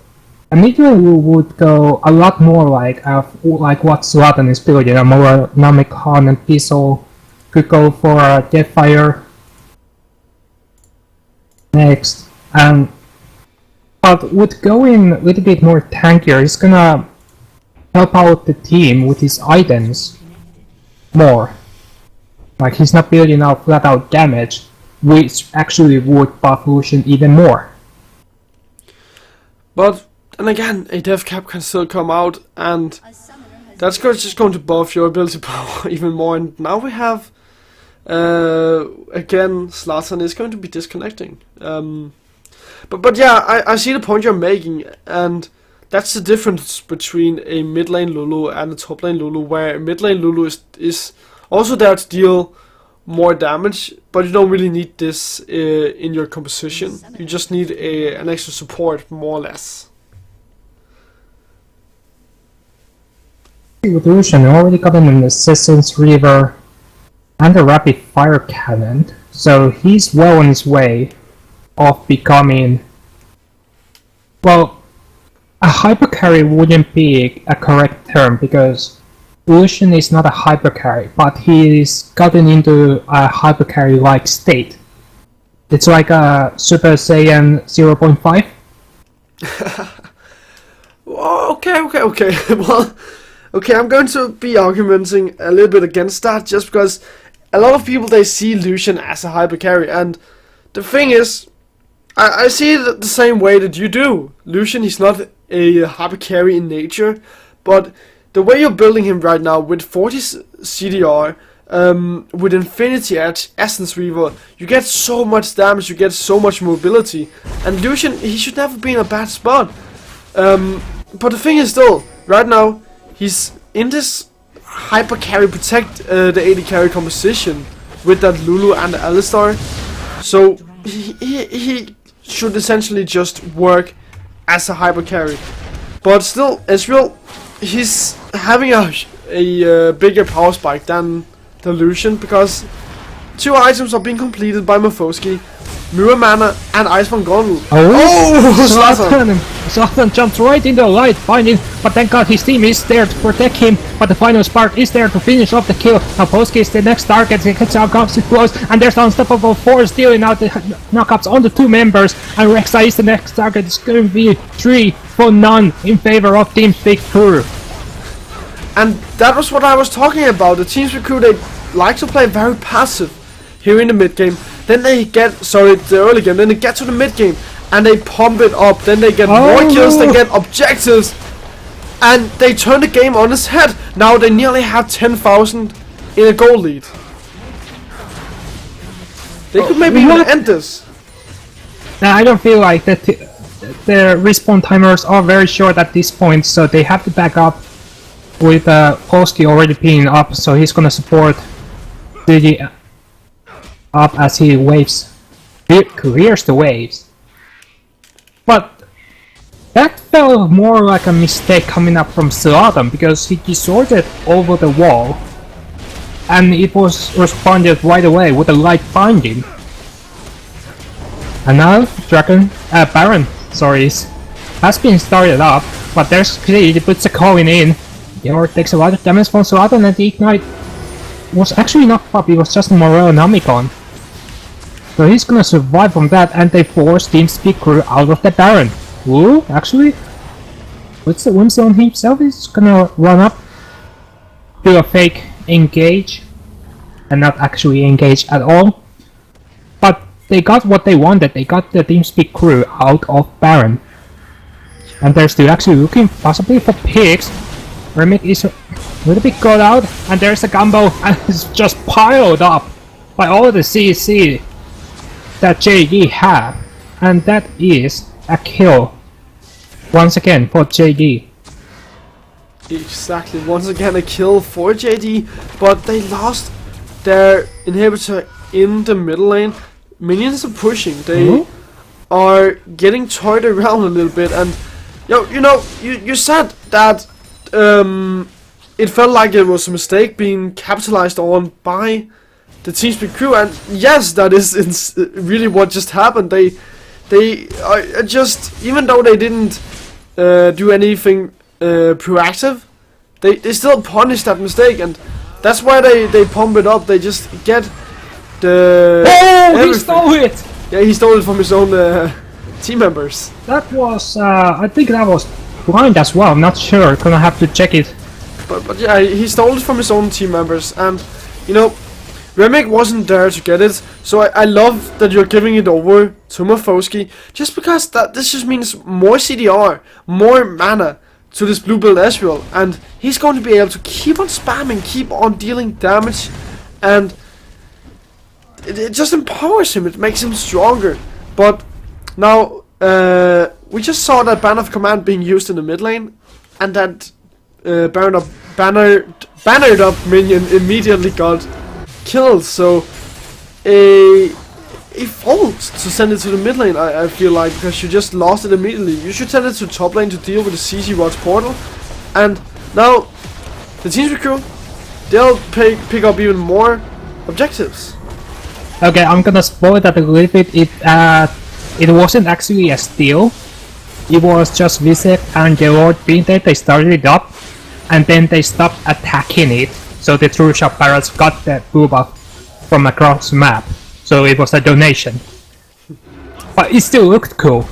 a mid lane rule would go a lot more like what Zlatan is building, a more Namekhan and Abyssal, could go for a Deathfire next, but with going a little bit more tankier, he's gonna help out the team with his items more. Like, he's not building out flat out damage, which actually would buff Lucian even more. But and again, a death cap can still come out, and that's just going to buff your ability power even more. And now we have again, Zlatan is going to be disconnecting. But yeah, I see the point you're making, and that's the difference between a mid lane Lulu and a top lane Lulu, where mid lane Lulu is also there to deal more damage, but you don't really need this in your composition. You just need an extra support, more or less. With Lucian, you already got an Assassin's Reaver and a Rapid Fire Cannon, so he's well on his way of becoming, well, a hyper carry wouldn't be a correct term because Lucian is not a hyper carry, but he's gotten into a hyper carry like state. It's like a Super Saiyan 0.5. Okay. Well, okay, I'm going to be arguing a little bit against that, just because a lot of people, they see Lucian as a hyper carry, and the thing is, I see it the same way that you do. Lucian, he's not a hyper carry in nature, but the way you're building him right now with 40 CDR, with Infinity Edge, Essence Reaver, you get so much damage, you get so much mobility, and Lucian, he should never be in a bad spot. But the thing is though, right now, he's in this hyper carry protect the AD carry composition with that Lulu and Alistar, so he should essentially just work as a hyper carry. But still, Ezreal, he's having a bigger power spike than the Lucian, because 2 items are being completed by Mofosky, Mirror Mana, and Ice from Gauntlet. Zlatan! Zlatan jumps right into the light, finding, but thank God his team is there to protect him, but the final spark is there to finish off the kill. Now Polsky is the next target, he gets out, comes close, and there's unstoppable force dealing out the knockouts on the 2 members, and Rexa is the next target. It's going to be 3 for none in favor of Team Big Crew. And that was what I was talking about. The Team Big Crew, they like to play very passive here in the mid game. Then they get, sorry, the early game, then they get to the mid game and they pump it up. Then they get more kills, they get objectives, and they turn the game on its head. Now they nearly have 10,000 in a goal lead. They could maybe even end this. Now I don't feel like that. The respawn timers are very short at this point, so they have to back up with Polsky already being up, so he's gonna support the up as he waves, clears the waves. But that felt more like a mistake coming up from Zlatan, because he distorted over the wall and it was responded right away with a light binding. And now Baron has been started up, but there's he puts a coin in. Yor takes a lot of damage from Zlatan, and the ignite was actually not up, it was just a Morellonomicon. So he's gonna survive from that, and they force Team Big Crew out of the Baron. Ooh, actually, what's the Whimsy himself is gonna run up, do a fake engage, and not actually engage at all. But they got what they wanted, they got the Team Big Crew out of Baron. And they're still actually looking possibly for pigs. Remick is a little bit got out, and there's a combo, and it's just piled up by all the CC that JD have, and that is a kill once again for JD. Exactly, once again a kill for JD, but they lost their inhibitor in the middle lane. Minions are pushing, they are getting toyed around a little bit, and you said that it felt like it was a mistake being capitalized on by the Team Big Crew, and yes, that is really what just happened. They are just, even though they didn't do anything proactive, they still punish that mistake, and that's why they pump it up. They just get the he stole it! Yeah, he stole it from his own team members. That was I think that was blind as well, I'm not sure, gonna have to check it. But yeah, he stole it from his own team members, and Remick wasn't there to get it, so I love that you're giving it over to Mafosky, just because this just means more CDR, more mana to this blue build Ezreal, and he's going to be able to keep on spamming, keep on dealing damage, and it just empowers him, it makes him stronger. But now, we just saw that Banner of Command being used in the mid lane, and that bannered up minion immediately got killed, so a fault to send it to the mid lane, I feel like, because you just lost it immediately. You should send it to top lane to deal with the CC Rods portal, and now the Team Big Crew, they'll pick up even more objectives. Okay, I'm gonna spoil that a little bit. It wasn't actually a steal, it was just Visek and Gerard being there, they started it up, and then they stopped attacking it. So the True Shot Barrels got the blue buff from across the map. So it was a donation. But it still looked cool.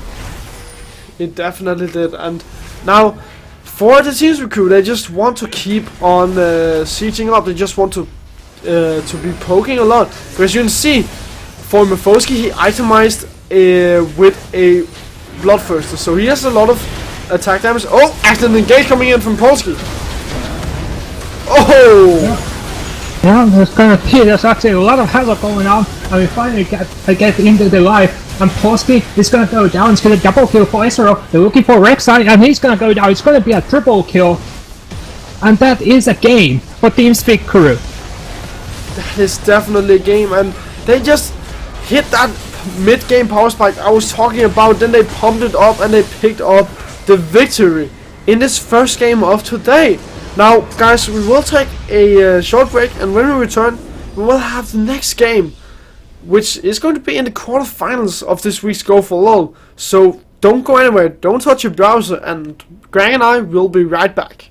It definitely did. And now, for the Team Big Crew, they just want to keep on sieging up. They just want to be poking a lot. Because you can see, for Mafosky, he itemized with a Bloodthirster. So he has a lot of attack damage. Oh, accident engage coming in from Polsky. Oh! Yeah, there's actually a lot of havoc going on, and we finally get into the life, and Polsky is gonna go down, it's gonna double kill for Ezreal, they're looking for Rek'Sai, and he's gonna go down, it's gonna be a triple kill, and that is a game for Team Big Crew. That is definitely a game, and they just hit that mid-game power spike I was talking about, then they pumped it up, and they picked up the victory in this first game of today. Now, guys, we will take a short break, and when we return, we will have the next game which is going to be in the quarterfinals of this week's Go4LoL. So don't go anywhere, don't touch your browser, and Greg and I will be right back.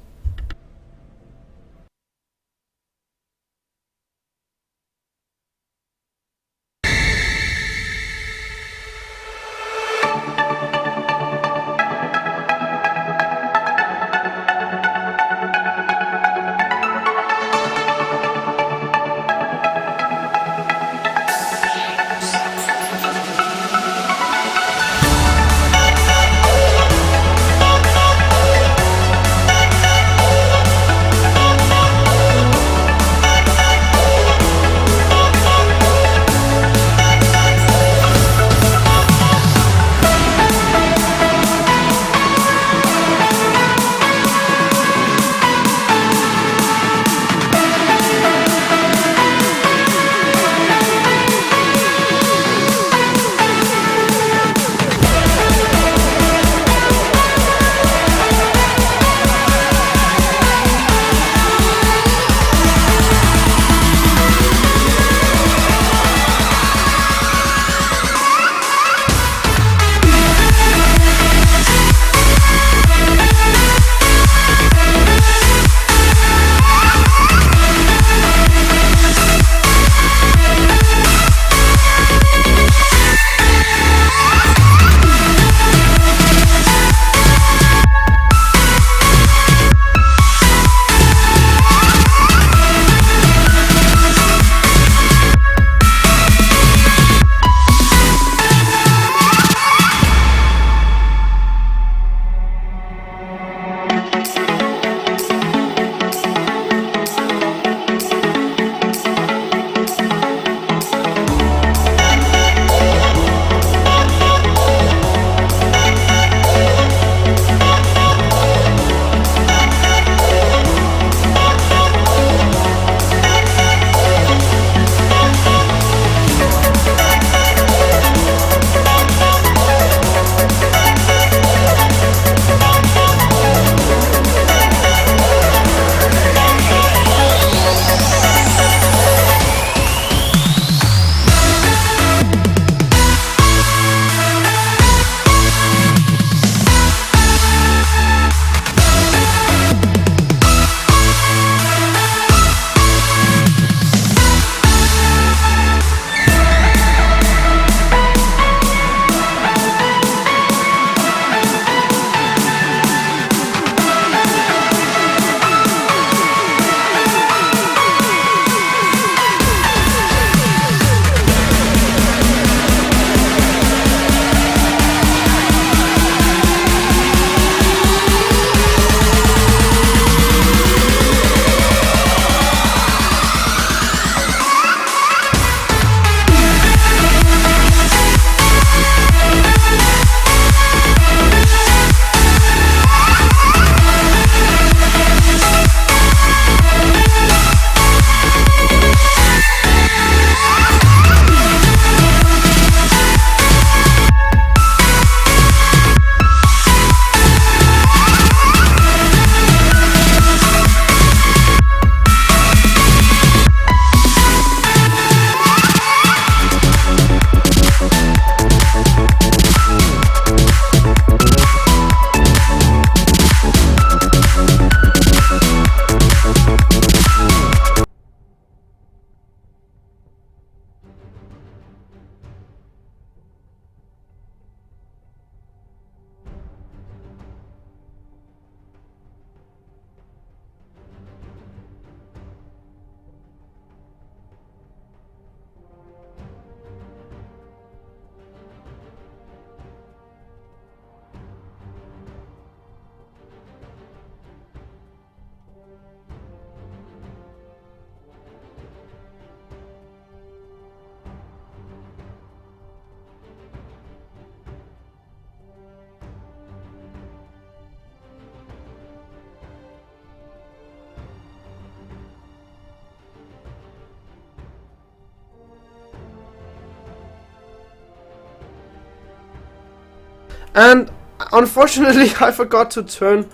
And unfortunately I forgot to turn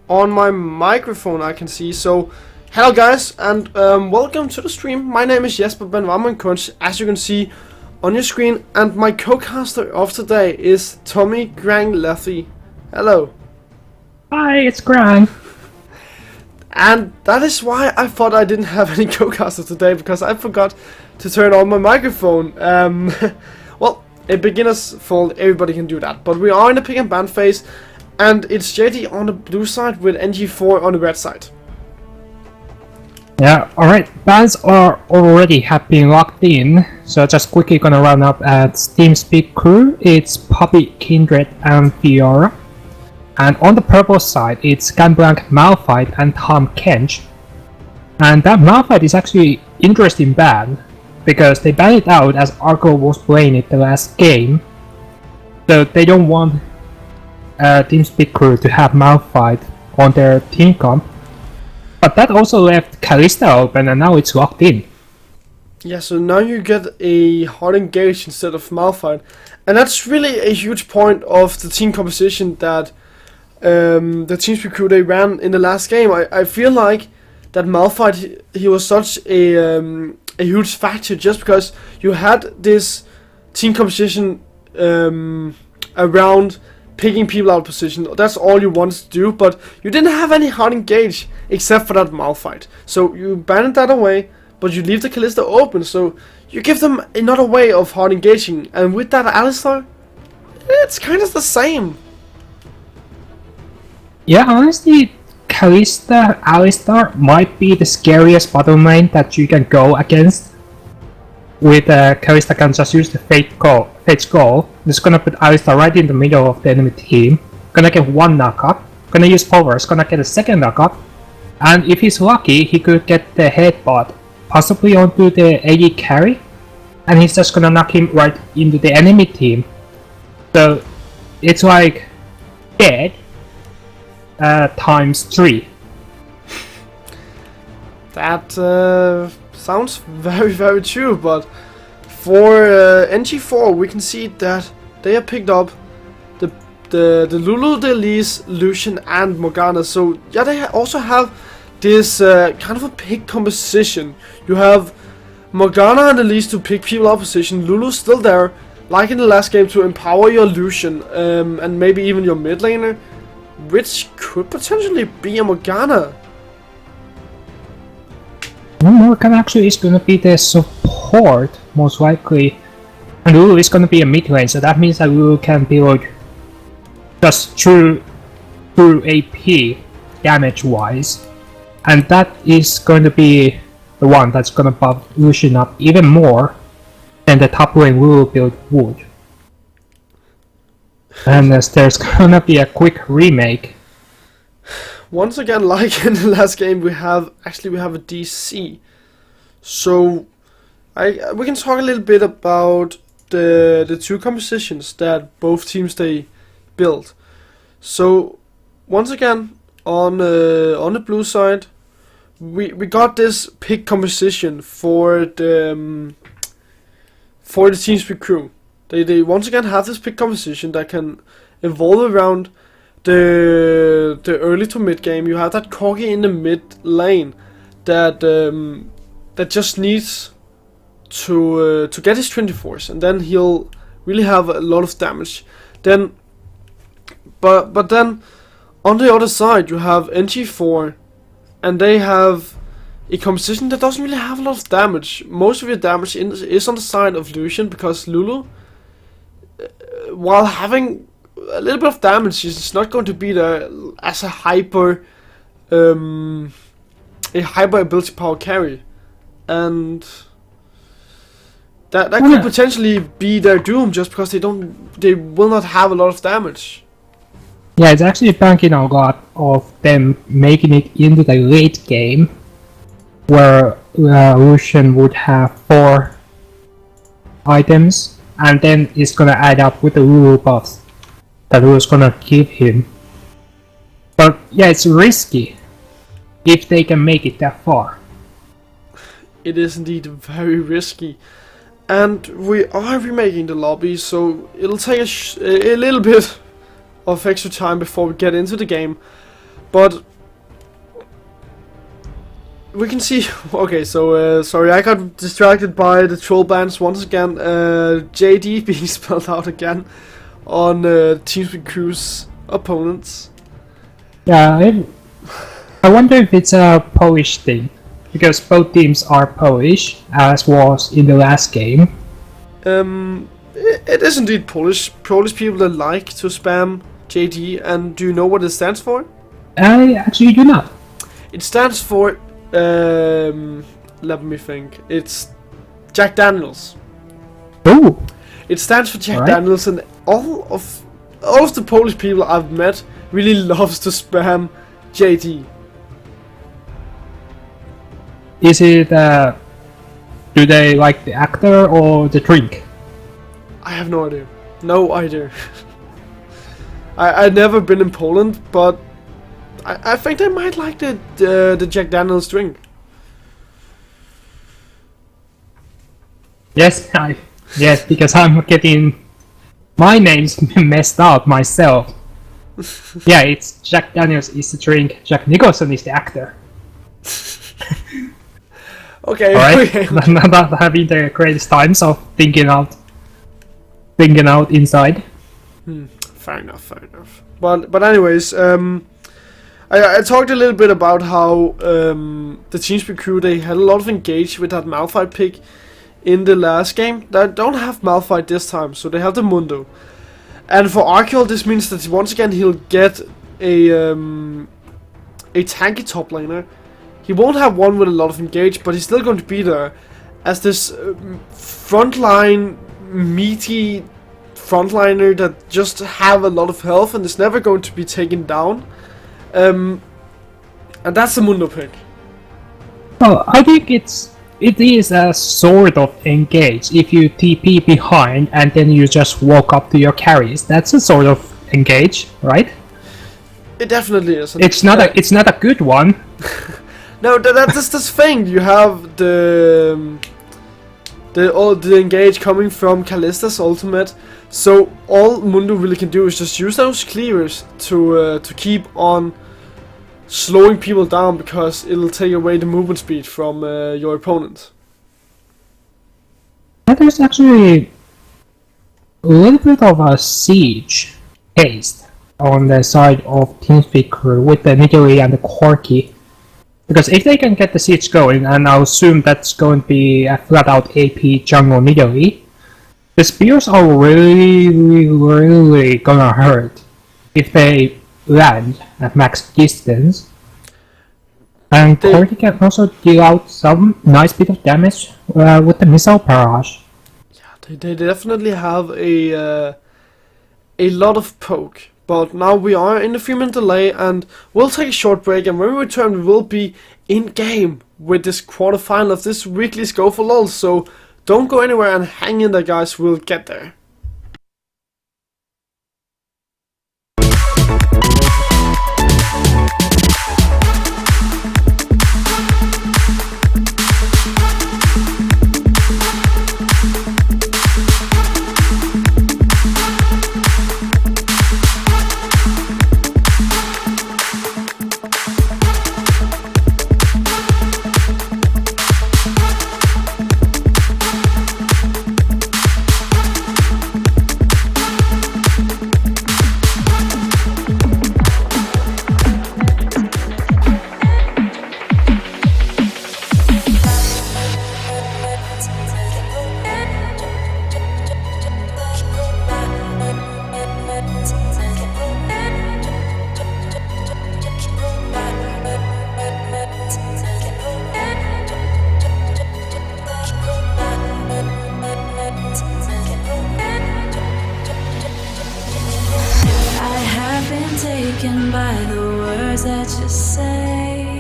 on my microphone, I can see. So hello guys, and welcome to the stream. My name is Benvarmeren and as you can see, on your screen, and my co-caster of today is Tommy Grang-Lethy. Hello. Hi, it's Grang. And that is why I thought I didn't have any co-caster today, because I forgot to turn on my microphone. Well, a beginner's fault, everybody can do that. But we are in the pick and ban phase, and it's JD on the blue side with NG4 on the red side. Yeah, alright, bans are already have been locked in, so just quickly gonna run up at TeamSpeak crew. It's Poppy, Kindred, and Fiora. And on the purple side, it's Gamblanc, Malphite, and Tom Kench. And that Malphite is actually interesting ban, because they banned it out as Arco was playing it the last game. So they don't want TeamSpeak crew to have Malphite on their team comp. But that also left Kalista open, and now it's locked in. Yeah, so now you get a hard engage instead of Malphite. And that's really a huge point of the team composition that the TeamSpeak crew they ran in the last game. I feel like that Malphite, he was such a huge factor just because you had this team composition around picking people out of position. That's all you wanted to do, but you didn't have any hard engage except for that Malphite. So you banned that away, but you leave the Kalista open, so you give them another way of hard engaging. And with that Alistar, it's kind of the same. Yeah, honestly, Kalista Alistar might be the scariest bottom lane that you can go against. With Kalista can just use the Fate's Goal. Just gonna put Alistar right in the middle of the enemy team. Gonna get one knockup. Gonna use Pulvers, gonna get a second knockup. And if he's lucky, he could get the headbutt, possibly onto the AD carry. And he's just gonna knock him right into the enemy team. So it's like dead times 3. That sounds very, very true, but for NG4 we can see that they have picked up the Lulu, the Elise, Lucian and Morgana. So yeah, they also have this kind of a pick composition. You have Morgana and Elise to pick people out of position, Lulu's still there, like in the last game, to empower your Lucian and maybe even your mid laner, which could potentially be a Morgana. Morgana actually is gonna be the support, most likely. And Lulu is gonna be a mid lane, so that means that Lulu can build just true AP damage wise. And that is going to be the one that's gonna buff Lucian up even more than the top lane Lulu build would. And there's gonna be a quick remake. Once again, like in the last game, we have a DC. So we can talk a little bit about the two compositions that both teams they built. So once again, on the blue side, we got this pick composition for the TeamSpeak crew. They once again have this pick composition that can evolve around the early to mid game. You have that Corgi in the mid lane that just needs to get his 24s, and then he'll really have a lot of damage. Then, but then on the other side you have NG4, and they have a composition that doesn't really have a lot of damage. Most of your damage is on the side of Lucian, because Lulu, while having a little bit of damage, is not going to be there as a hyper ability power carry, and that could potentially be their doom, just because they will not have a lot of damage. Yeah, it's actually banking a lot of them making it into the late game, where Lucian would have 4 items, and then it's gonna add up with the Lulu buffs that Lulu's gonna give him. But yeah, it's risky if they can make it that far. It is indeed very risky. And we are remaking the lobby, so it'll take a little bit of extra time before we get into the game. But we can see. Okay, so sorry, I got distracted by the troll bands once again. JD being spelled out again on TeamSpeak Crew's opponents. Yeah, I wonder if it's a Polish thing, because both teams are Polish, as was in the last game. It is indeed Polish. Polish people that like to spam JD, and do you know what it stands for? I actually do not. It stands for, let me think. It's Jack Daniels. Oh, It stands for Jack Alright. Daniels, and all of the Polish people I've met really loves to spam JD. is it? Do they like the actor or the drink? I have no idea. No idea. I've never been in Poland, but I think they might like the Jack Daniels drink. Yes, yes, because I'm getting my names messed up myself. Yeah, it's Jack Daniels is the drink, Jack Nicholson is the actor. Okay, Alright, okay. not having the greatest times of thinking out inside. Fair enough. But anyways, I talked a little bit about how the TeamSpeak Crew, they had a lot of engage with that Malphite pick in the last game. They don't have Malphite this time, so they have the Mundo. And for Archeol, this means that once again he'll get a tanky top laner. He won't have one with a lot of engage, but he's still going to be there as this frontline meaty frontliner that just have a lot of health and is never going to be taken down. And that's the Mundo pick. Well, I think it is a sort of engage. If you TP behind and then you just walk up to your carries, that's a sort of engage, right? It definitely is. It's not a good one. No, that's this thing. You have the engage coming from Kallista's ultimate. So all Mundo really can do is just use those cleavers to keep on slowing people down, because it'll take away the movement speed from your opponent. And there's actually a little bit of a siege haste on the side of TeamSpeak Crew with the Nidolee and the Corki. Because if they can get the siege going, and I'll assume that's going to be a flat out AP jungle Nidolee, the spears are really gonna hurt if they land at max distance. And Corki can also deal out some nice bit of damage with the missile barrage. Yeah, they definitely have a lot of poke. But now we are in a 3-minute delay, and we'll take a short break, and when we return we will be in game with this quarterfinal of this weekly's Go4LoL. So don't go anywhere and hang in there, guys, we'll get there. Taken by the words that you say,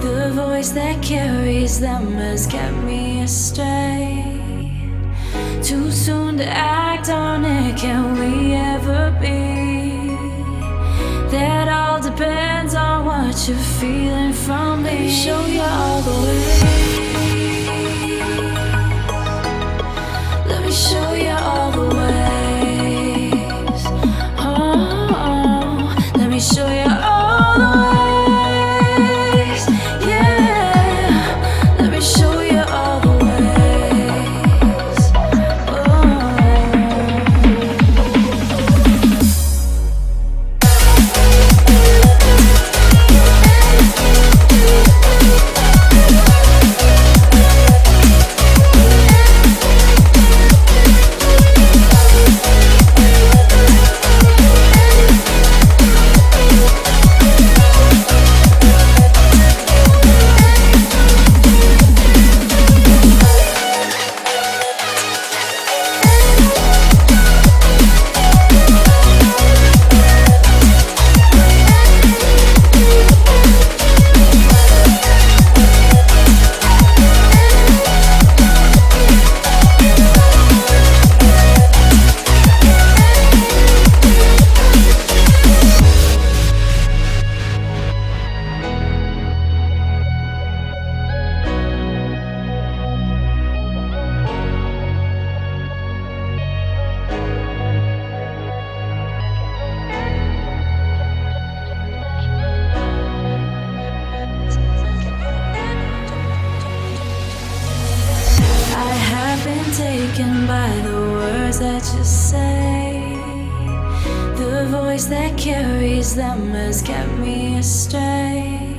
the voice that carries them has kept me astray. Too soon to act on it, can we ever be? That all depends on what you're feeling from me. Let me show you all the way. Let me show you all the way. Show you all the ways, yeah. taken by the words that you say. The voice that carries them has kept me astray.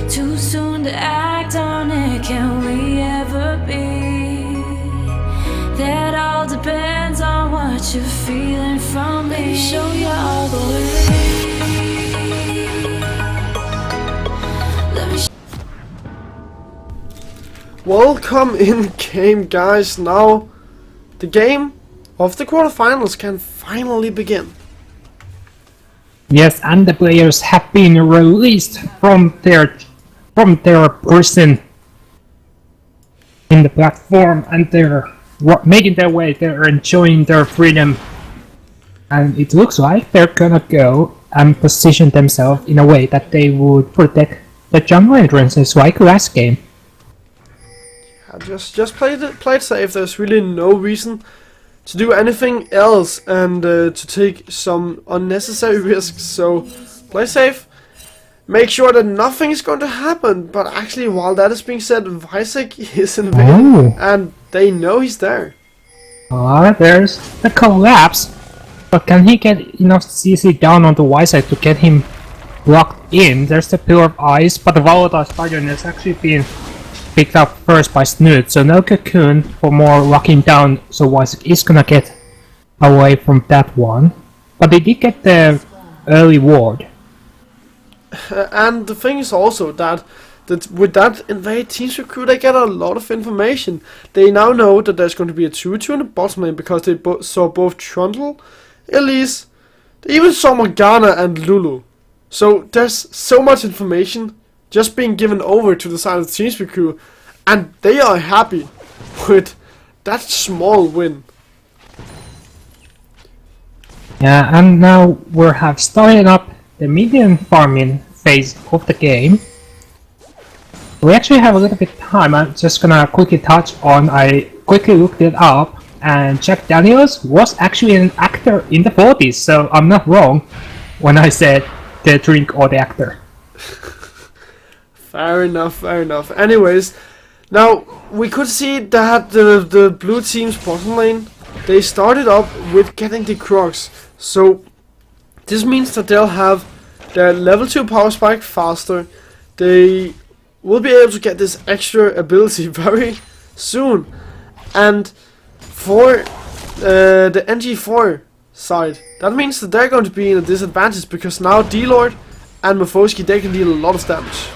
Too soon to act on it, can we ever be? That all depends on what you're feeling from me. Let me show you all the way. Welcome in game, guys. Now the game of the quarterfinals can finally begin. Yes, and the players have been released from their prison in the platform, and they're making their way. They're enjoying their freedom, and it looks like they're gonna go and position themselves in a way that they would protect the jungle entrances like last game. Just play it safe. There's really no reason to do anything else and to take some unnecessary risks. So play safe. Make sure that nothing is going to happen. But actually, while that is being said, Visek is invading, and they know he's there. There's the collapse. But can he get enough CC down onto Visek to get him locked in? There's the pillar of ice, but the volatile spider is actually being picked up first by Snoot, so no cocoon for more locking down, so Visek is gonna get away from that one. But they did get the early ward. And the thing is also that with that invade teams recruit, they get a lot of information. They now know that there's going to be a 2-2 in the bottom lane because they saw both Trundle, Elise, they even saw Morgana and Lulu. So there's so much information just being given over to the side of the TeamSpeak crew, and they are happy with that small win. Yeah, and now we have started up the medium farming phase of the game. We actually have a little bit of time. I'm just gonna quickly touch on, I quickly looked it up, and Jack Daniels was actually an actor in the 40s, so I'm not wrong when I said the drink or the actor. Fair enough, fair enough. Anyways, now we could see that the blue team's bottom lane, they started up with getting the Crocs. So this means that they'll have their level 2 power spike faster. They will be able to get this extra ability very soon. And for the NG4 side, that means that they're going to be in a disadvantage because now D-Lord and Mafosky, they can deal a lot of damage.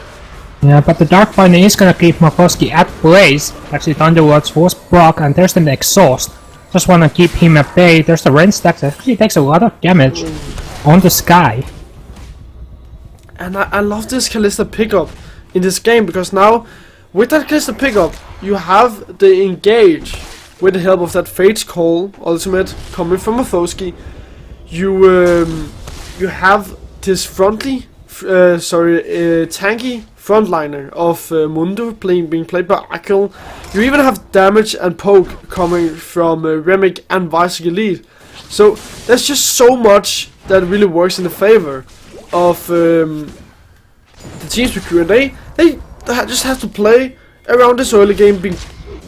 Yeah, but the Darkbinder is gonna keep Mafosky at place. Actually, Thunderwords was proc, and there's the exhaust. Just wanna keep him at bay. There's the range stack that actually takes a lot of damage on the sky. And I love this Kalista pickup in this game because now, with that Kalista pickup, you have the engage with the help of that Fate's Call ultimate coming from Mafosky. You have this tanky frontliner of Mundo being played by Akil. You even have damage and poke coming from Remick and Visek Elite. So there's just so much that really works in the favor of the TeamSpeak crew. And they just have to play around this early game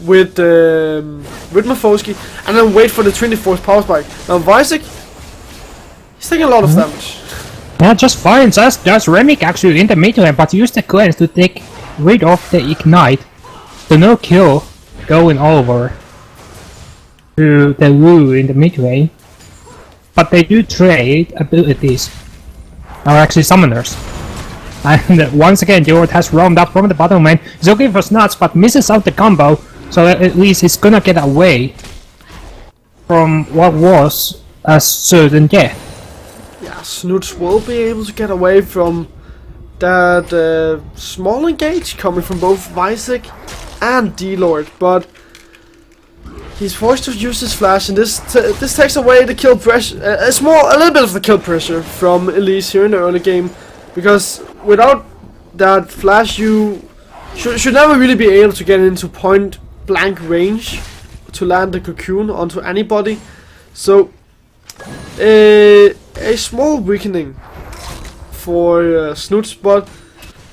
with Mafosky and then wait for the 24th power spike. Now Visek, he's taking a lot of damage. Yeah, just fine. There's Remick actually in the mid lane, but use the cleanse to take rid of the ignite. So no kill going over to the Wu in the mid lane. But they do trade abilities, or actually summoners. And once again, Jord has roamed up from the bottom lane. He's looking for Snuts, but misses out the combo. So at least he's gonna get away from what was a certain death. Yeah, Snoots will be able to get away from that small engage coming from both Visek and D-Lord, but he's forced to use his flash, and this takes away the kill pressure, a little bit of the kill pressure from Elise here in the early game, because without that flash, you should never really be able to get into point blank range to land the cocoon onto anybody. So a small weakening for Snoots, but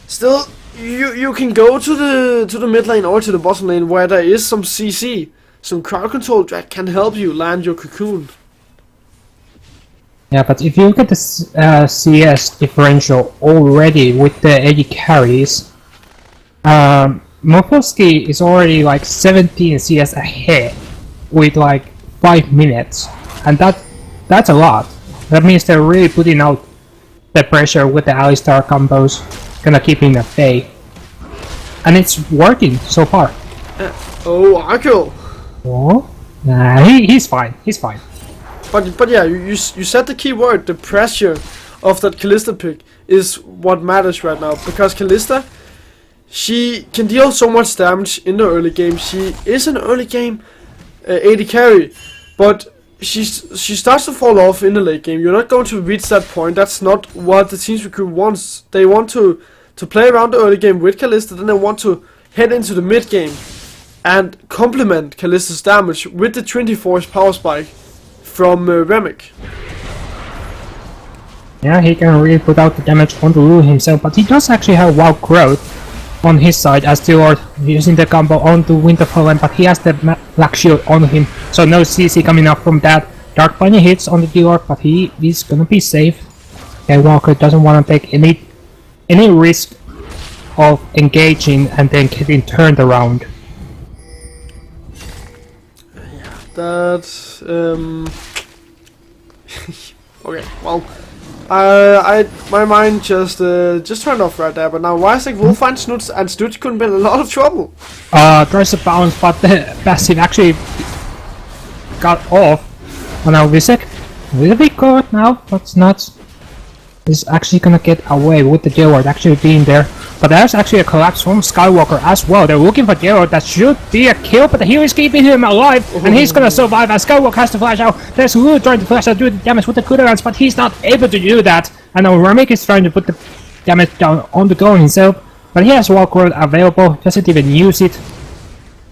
still you can go to the mid lane or to the bottom lane where there is some CC. some crowd control that can help you land your cocoon. Yeah, but if you look at the CS differential already with the 80 carries, Mofoski is already like 17 CS ahead with like 5 minutes, and that's a lot. That means they're really putting out the pressure with the Alistar combos, gonna keep him at bay. And it's working so far. Oh, Arkel! Oh? Nah, he's fine, he's fine. But yeah, you said the key word, the pressure of that Kalista pick is what matters right now, because Kalista, she can deal so much damage in the early game. She is an early game 80 carry, but she starts to fall off in the late game. You're not going to reach that point. That's not what the Teams Recruit wants. They want to play around the early game with Kalista, then they want to head into the mid game and complement Kalista's damage with the 24's power spike from Remick. Yeah, he can really put out the damage on the Lulu himself, but he does actually have wild growth on his side as the Lord using the combo onto Winterfallen, but he has the Black Shield on him, so no CC coming up from that. Dark Bunny hits on the D-Lord, but he's gonna be safe. Okay, Walker doesn't want to take any risk of engaging and then getting turned around. That's okay. Well, my mind just turned off right there. But now Wisek will find Snoots, and Snoots could be in a lot of trouble. Tries to bounce, but the passive actually got off. Oh, now Wisek will be caught now, but Snuts is actually gonna get away with the Jailward actually being there. But there's actually a collapse from Skywalker as well. They're looking for Jailward. That should be a kill, but the heal is keeping him alive, and he's gonna survive as Skywalker has to flash out. There's Lulu trying to flash out, do the damage with the cooldowns, but he's not able to do that. And now Ramik is trying to put the damage down on the goal himself, but he has Walker available, doesn't even use it,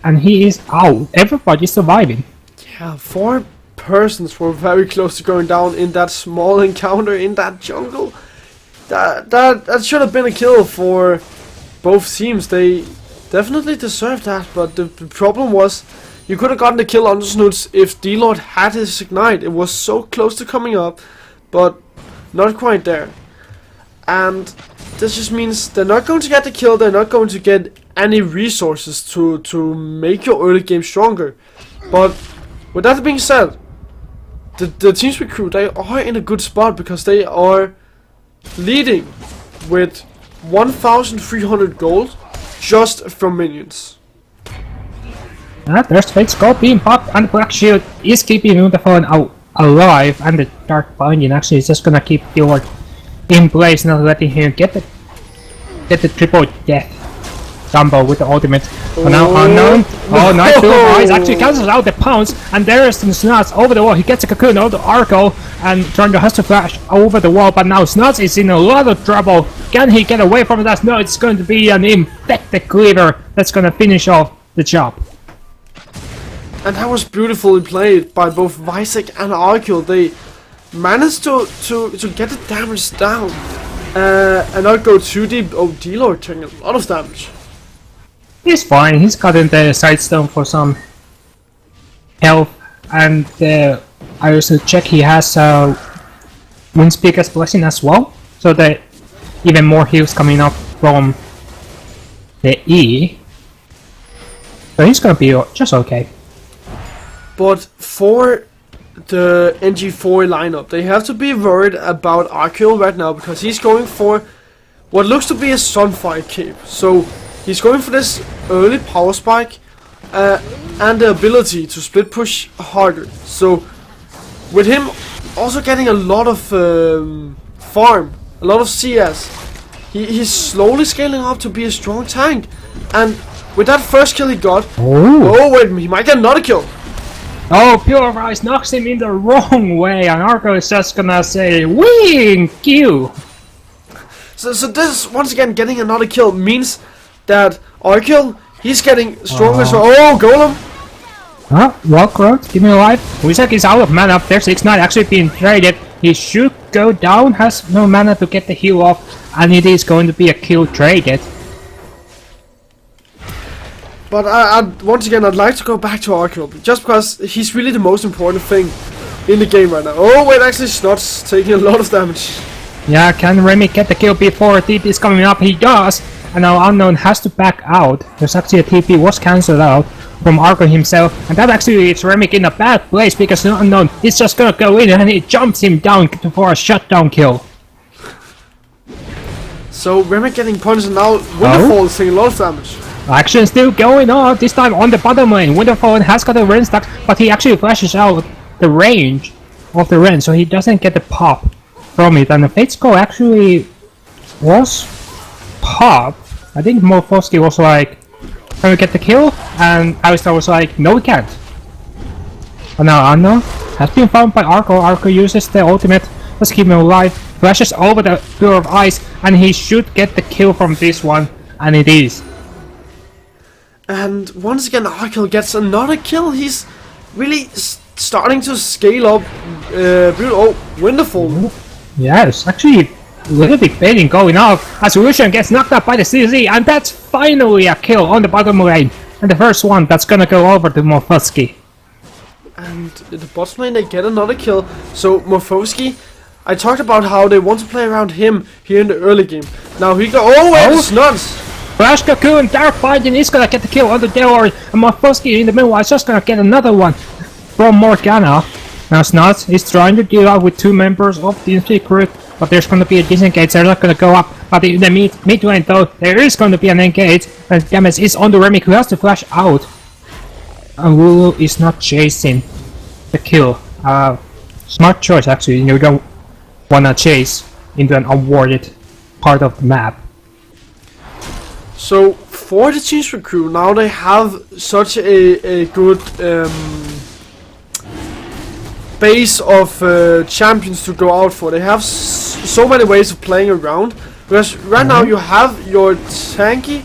and he is out. Everybody's surviving. Yeah, 4 persons were very close to going down in that small encounter in that jungle. That should have been a kill for both teams. They definitely deserved that, but the problem was you could have gotten the kill on the Snoots if D-Lord had his Ignite. It was so close to coming up, but not quite there. And this just means they're not going to get the kill, they're not going to get any resources to make your early game stronger. But with that being said, the Teams Recruit, they are in a good spot because they are leading with 1,300 gold just from minions. There's Fate Skull being popped, and the Black Shield is keeping Winterfallen out alive, and the Dark Binding actually is just gonna keep Gilward in place, not letting him get the triple death combo with the ultimate. But now Unknown, nice Blue Eyes actually cancels out the pounce, and there is Snuts over the wall. He gets a cocoon over the Arco, and Trundle has to flash over the wall, but now Snuts is in a lot of trouble. Can he get away from that? No, it's going to be an infected cleaver that's gonna finish off the job. And that was beautifully played by both Wisek and Arkel. They managed to get the damage down and not go too deep. Oh, D-Lord taking a lot of damage. He's fine, he's gotten the Sidestone for some health, and I also check he has Windspeaker's Blessing as well, so that even more heals coming up from the E. So he's gonna be just okay. But for the NG4 lineup, they have to be worried about Arkel right now because he's going for what looks to be a Sunfire cape. So he's going for this early power spike and the ability to split push harder. So with him also getting a lot of farm, a lot of CS, he's slowly scaling up to be a strong tank. And with that first kill he got, oh wait, he might get another kill. Oh, Purifies knocks him in the wrong way, and Arco is just gonna say, "Wink you!" So this, once again, getting another kill means that Arkel, he's getting stronger, so Golem! Walkroad, give me a life. Wisek is out of mana, there's 6-9 actually being traded. He should go down, has no mana to get the heal off, and it is going to be a kill traded. But once again, I'd like to go back to Arkle, just because he's really the most important thing in the game right now. Oh wait, actually Snot's taking a lot of damage. Yeah, can Remy get the kill before TP is coming up? He does! And now Unknown has to back out. There's actually a TP was cancelled out from Arco himself, and that actually leaves Remick in a bad place because Unknown is just gonna go in and he jumps him down for a shutdown kill. So Remick getting punched and now Wonderfall is taking a lot of damage. Action still going on, this time on the bottom lane. Wonderfall has got a Ren stack, but he actually flashes out the range of the Ren, so he doesn't get the pop from it. And the Fate's Go actually was pop. I think Morphosky was like, can we get the kill? And Alistar was like, no we can't. But now Unknown has been found by Arco. Arco uses the ultimate, let's keep him alive, flashes over the Pillar of Ice, and he should get the kill from this one, and it is. And once again Arkle gets another kill. He's really starting to scale up. Oh, Wonderful. Yes, actually a little bit baiting going off as Lucian gets knocked out by the CZ, and that's finally a kill on the bottom lane. And the first one that's gonna go over to Morphosky. And in the bottom lane they get another kill. So Morphosky, I talked about how they want to play around him here in the early game. Now he got it's nuts. Flash Cocoon, Dark Binding is gonna get the kill on the Delord, and Morphosky in the middle is just gonna get another one from Morgana. Now Snots is trying to deal out with two members of the TeamSpeak crew, but there's gonna be a disengage, they're not gonna go up. But in the mid lane though, there is gonna be an engage, and damage is on the Remick who has to flash out. And Lulu is not chasing the kill. Smart choice actually, you don't wanna chase into an unwarded part of the map. So for the TeamSpeak crew, now they have such a good base of champions to go out for. They have so many ways of playing around. Because right now you have your tanky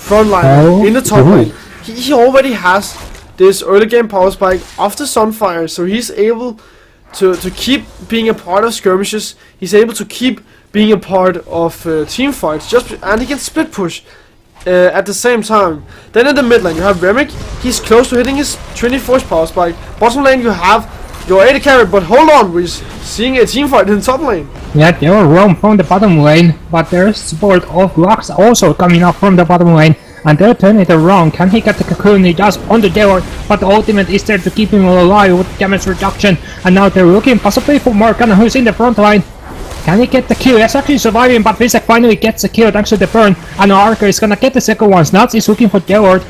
frontliner in the top lane. He already has this early game power spike after Sunfire, so he's able to keep being a part of skirmishes. He's able to keep being a part of team fights, and he can split push at the same time. Then in the mid lane you have Remick. He's close to hitting his 24 power spike. Bottom lane you have your AD carry, but hold on, we're seeing a team fight in the top lane. Yeah, they will roam from the bottom lane, but there's support of Lux also coming up from the bottom lane, and they'll turn it around. Can he get the Cocoon? He does on the Delord, but the ultimate is there to keep him alive with damage reduction, and now they're looking possibly for Morgana who's in the front line. Can he get the kill? He's actually surviving, but Visek finally gets the kill thanks to the burn, and Archer is gonna get the second one. Snuts is looking for Delord,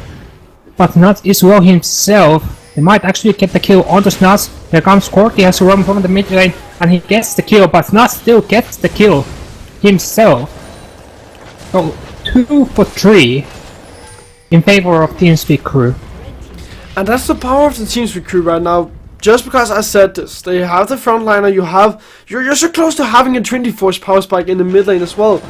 but Snuts is low himself. They might actually get the kill onto Snuts. Here comes Corky, has to run from the mid lane, and he gets the kill, but Snuts still gets the kill himself. So 2 for 3 in favor of TeamSpeak crew. And that's the power of the TeamSpeak crew right now. Just because I said this, they have the frontliner, you're so close to having a 24 power spike in the mid lane as well.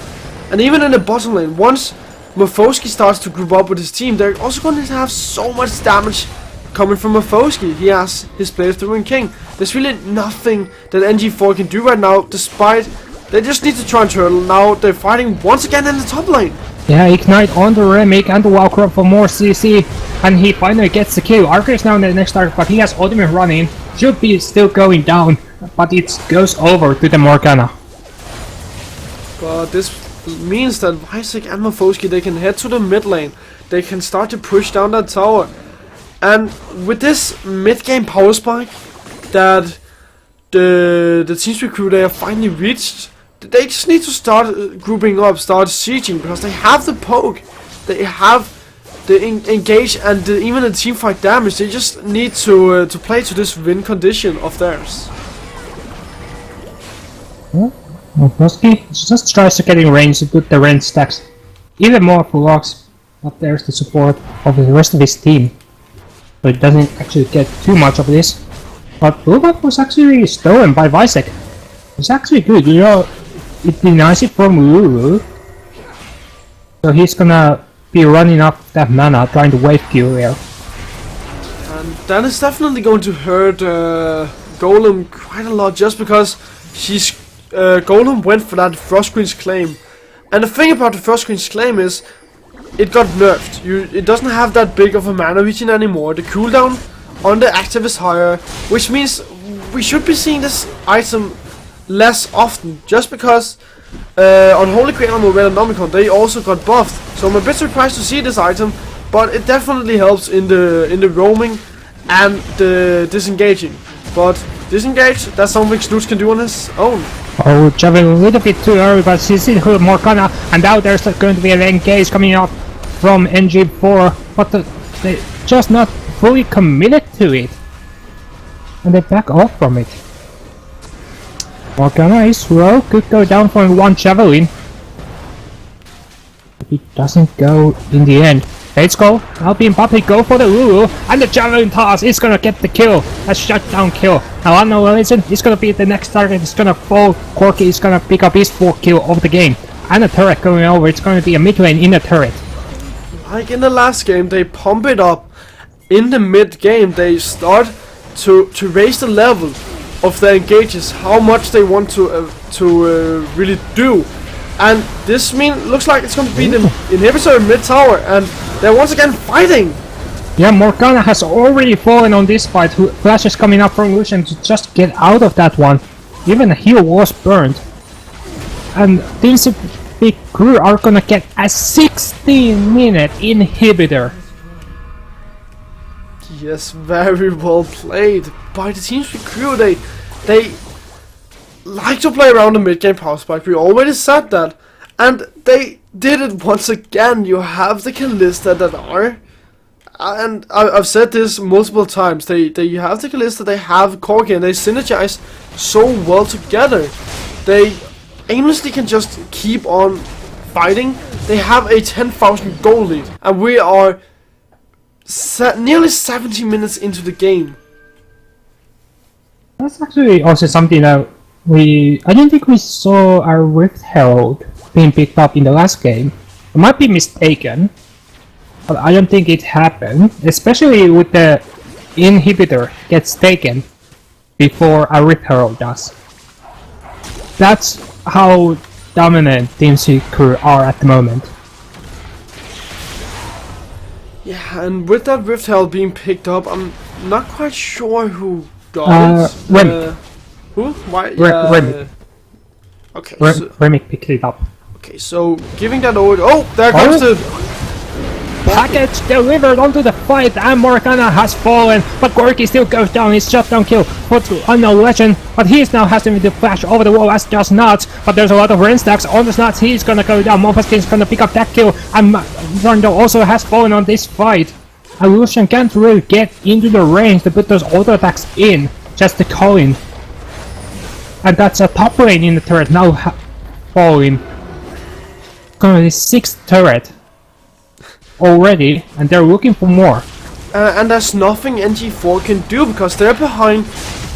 And even in the bottom lane, once Morphosky starts to group up with his team, they're also going to have so much damage coming from Morphosky. He has his playthrough in King. There's really nothing that NG4 can do right now, despite they just need to try and turtle. Now they're fighting once again in the top lane. Yeah, Ignite on the Remick and the Walker for more CC, and he finally gets the kill. Archer is now in the next target, but he has ultimate running. Should be still going down, but it goes over to the Morgana. But this means that Visek and Morphosky, they can head to the mid lane. They can start to push down that tower. And with this mid-game power spike that the TeamSpeak crew they have finally reached, they just need to start grouping up, start sieging, because they have the poke, they have the engage, and even the teamfight damage. They just need to play to this win condition of theirs. Morphosky just tries to get in range to put the range stacks even more for Lux, but there's the support of the rest of his team, so it doesn't actually get too much of this. But Blue Buff was actually stolen by Visek. It's actually good, you know. It denies it from Lulu, so he's gonna be running up that mana trying to wave Q here. And that is definitely going to hurt Golem quite a lot, just because Golem went for that Frost Queen's claim. And the thing about the Frost Queen's claim is it got nerfed. It doesn't have that big of a mana region anymore. The cooldown on the active is higher, which means we should be seeing this item less often, just because on Holy Grail and Nomicon they also got buffed. So I'm a bit surprised to see this item, but it definitely helps in the roaming and the disengaging. But disengage, that's something Snoots can do on his own. Oh, jumping a little bit too early, but she's in her Morgana, and now there's going to be an engage coming up from NG4, but they just not fully committed to it, and they back off from it. Morgana is slow, could go down for one javelin. It doesn't go in the end. Let's go. Alpine Puppy go for the Lulu, and the javelin toss is gonna get the kill. A shutdown kill. Now I know Legend is gonna be the next target. It's gonna fall. Corky is gonna pick up his 4th kill of the game. And a turret going over. It's gonna be a mid lane in a turret. Like in the last game, they pump it up. In the mid game, they start to raise the level of the engages, how much they want to really do. And this looks like it's going to be the inhibitor mid tower, and they're once again fighting. Yeah, Morgana has already fallen on this fight. Flash is coming up from Lucian to just get out of that one. Even the heal was burned. And Team's big crew are gonna get a 16-minute inhibitor. Yes, very well played by the Team's big crew. They like to play around the mid-game power spike. We already said that, and they did it once again. You have the Kalista that are, and I've said this multiple times, you have the Kalista, they have Corki, and they synergize so well together. They aimlessly can just keep on fighting. They have a 10,000 goal lead, and we are nearly 70 minutes into the game. That's actually also something that I don't think we saw our Rift Herald being picked up in the last game. I might be mistaken, but I don't think it happened, especially with the inhibitor gets taken before a Rift Herald does. That's how dominant Team C crew are at the moment. Yeah, and with that Rift Herald being picked up, I'm not quite sure who got it. Remy. Who? Why? Remy. Okay. Remy picked it up. Okay, so giving that over. Oh, there comes the package delivered onto the fight, and Morgana has fallen, but Gorky still goes down. His shutdown kill puts Unknown Legend, but he now has to flash over the wall as does Nuts. But there's a lot of rain stacks on the Nuts. He's gonna go down. Mopaskin's gonna pick up that kill, and Rondo also has fallen on this fight. And Lucian can't really get into the range to put those auto attacks in, just to call in. And that's a top lane in the turret now falling. Gonna be 6th turret already, and they're looking for more. And there's nothing NG4 can do because they're behind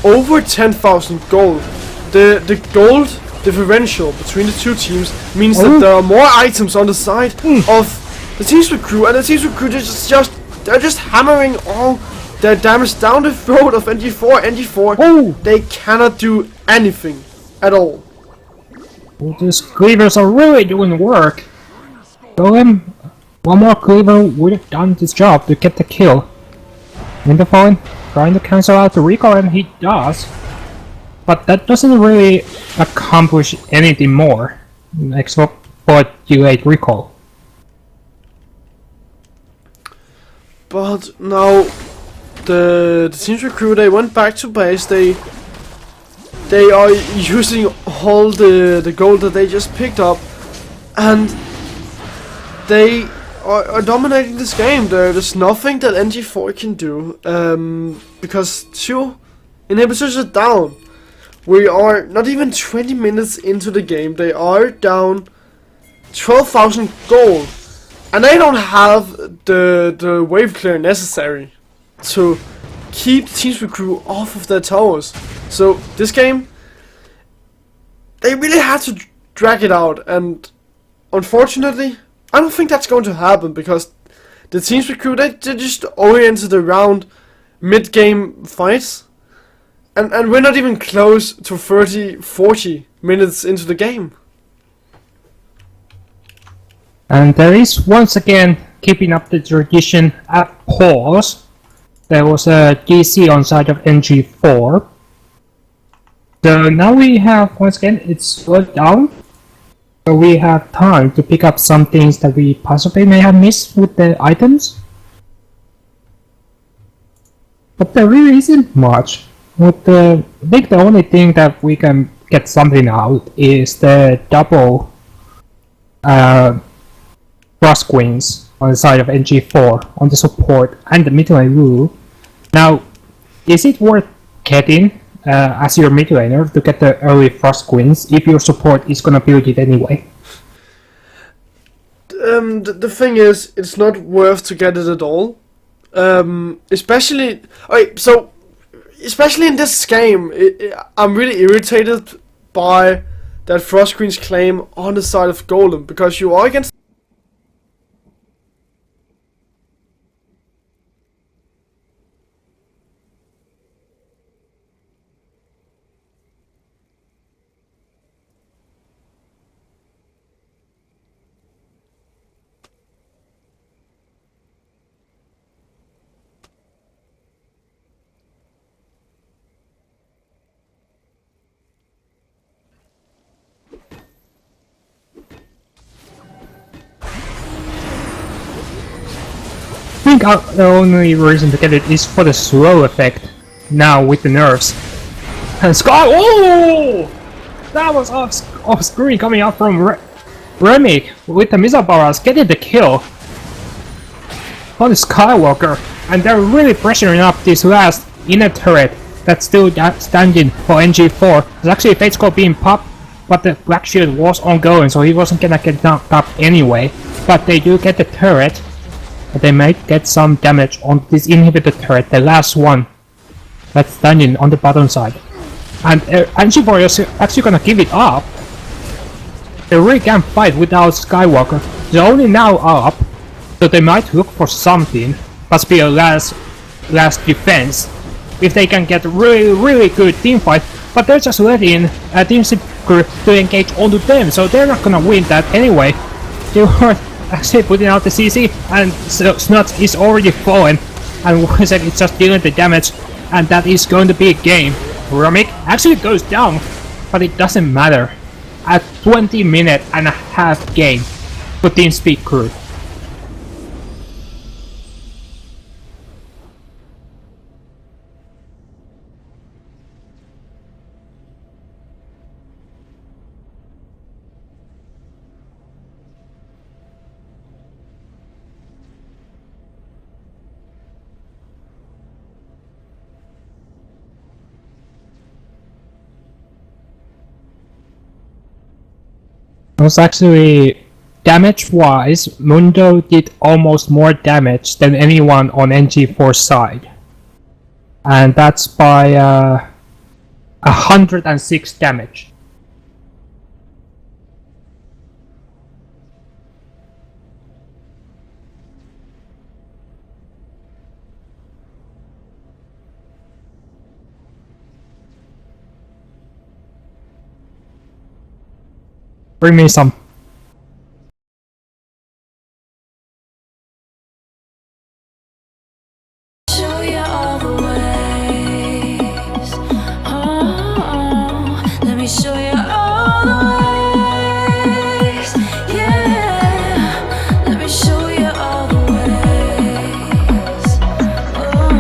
over 10,000 gold. The gold differential between the two teams means that there are more items on the side of the Team's crew, and the Team's crew they're just hammering all their damage down the throat of NG4. NG4, they cannot do anything at all. Well, these cleavers are really doing work. Golem, one more cleaver would have done this job to get the kill. Winterfallen trying to cancel out the recall, and he does. But that doesn't really accomplish anything more, except for delayed recall. But now the Team's crew, they went back to base. They are using all the gold that they just picked up, and they are dominating this game. There's nothing that NG4 can do because 2 inhibitors are down. We are not even 20 minutes into the game. They are down 12,000 gold, and they don't have the wave clear necessary to keep the Team's crew off of their towers. So this game, they really had to drag it out, and unfortunately, I don't think that's going to happen because the Team's crew, they just oriented around mid-game fights, and we're not even close to 30-40 minutes into the game. And there is once again keeping up the tradition at pause. There was a DC on side of NG4. So now we have, once again, it's slowed down. So we have time to pick up some things that we possibly may have missed with the items. But there really isn't much. I think the only thing that we can get something out is the double frost wings on the side of NG4 on the support and the mid lane rule. Now, is it worth getting as your mid laner to get the early frost wings if your support is gonna build it anyway? The thing is, it's not worth to get it at all. Especially in this game, I'm really irritated by that Frost Queen's claim on the side of Golem, because you are against. I think the only reason to get it is for the slow effect now with the nerfs. And Sky, oh! That was off screen coming up from Remick with the missile barrage getting the kill on the Skywalker. And they're really pressuring up this last inner turret that's still standing for NG4. There's actually a Fate Score being popped, but the Black Shield was ongoing, so he wasn't gonna get knocked up anyway. But they do get the turret. But they might get some damage on this inhibitor turret, the last one that's standing on the bottom side. And NG4 is actually gonna give it up. They really can't fight without Skywalker. They're only now up, so they might look for something, possibly a last defense, if they can get really good team fight. But they're just letting Team Secret to engage onto them, so they're not gonna win that anyway. They were actually putting out the CC, and Snuts is already fallen, and once again it's just dealing the damage, and that is going to be a game. Remick actually goes down, but it doesn't matter. A 20-minute-and-a-half game for Team Speed Crew. It was actually, damage-wise, Mundo did almost more damage than anyone on NG4's side. And that's by 106 damage. Bring me some. Show you all the ways. Oh, let me show you all the ways. Yeah, let me show you all the ways. Oh.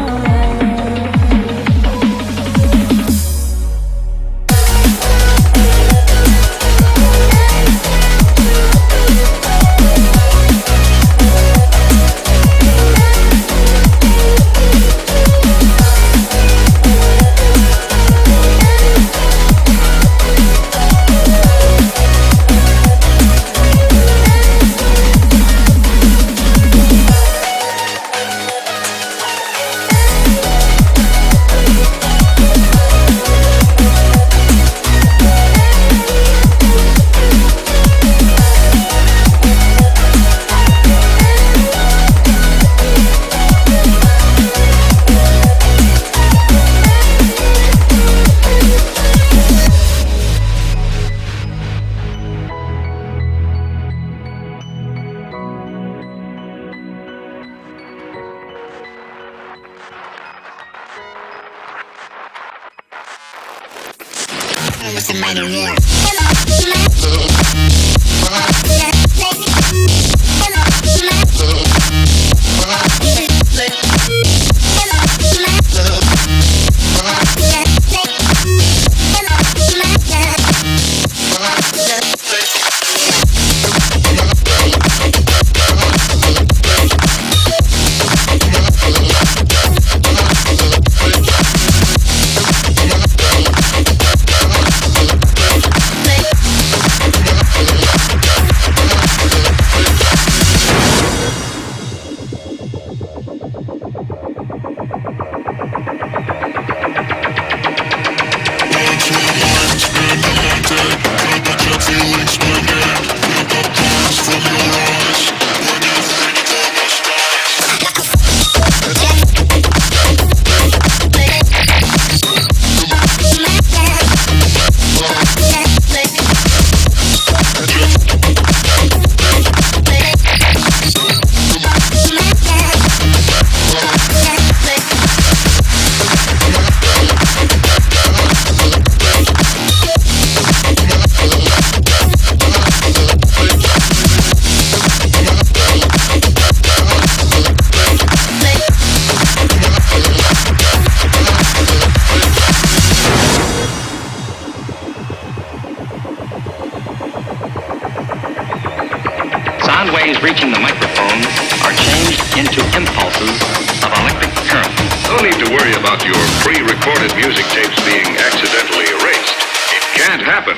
Sound waves reaching the microphone are changed into impulses of electric current. No need to worry about your pre-recorded music tapes being accidentally erased. It can't happen.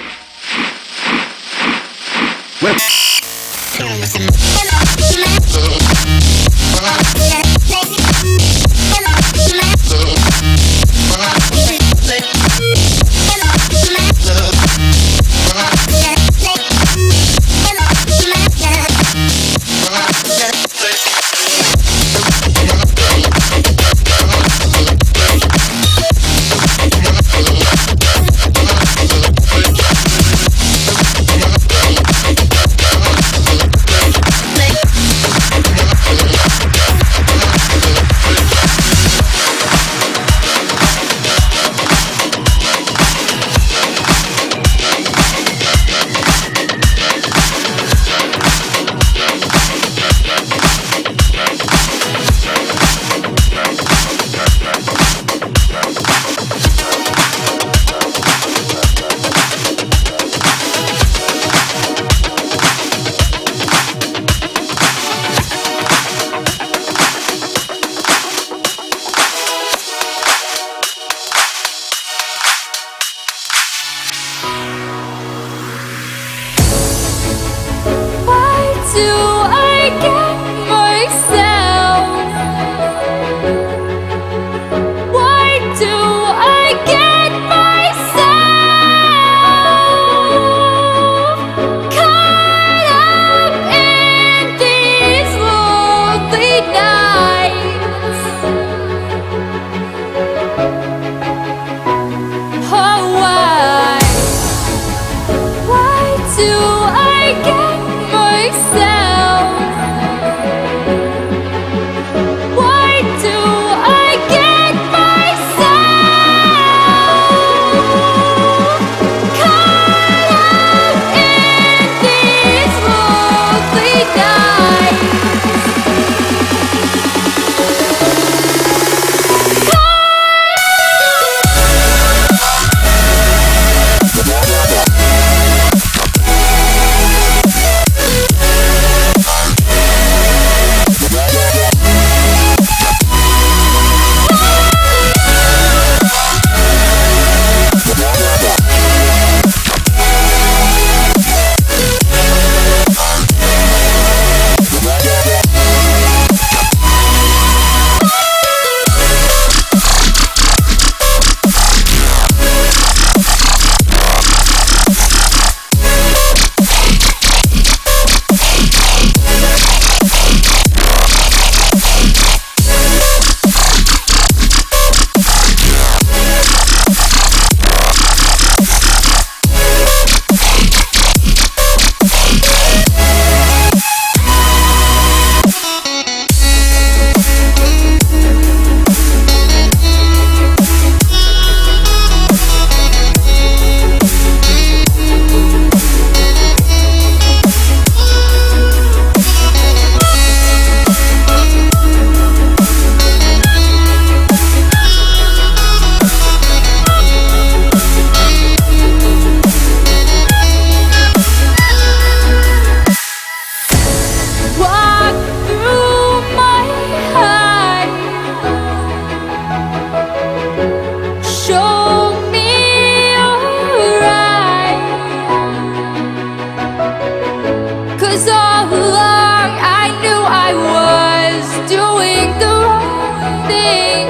'cause all along I knew I was doing the right thing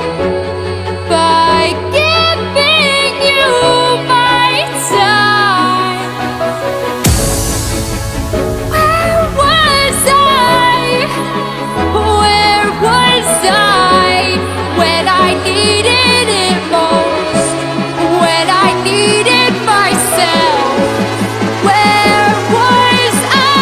by giving you my time. Where was I? Where was I when I needed it most? When I needed myself? Where was I?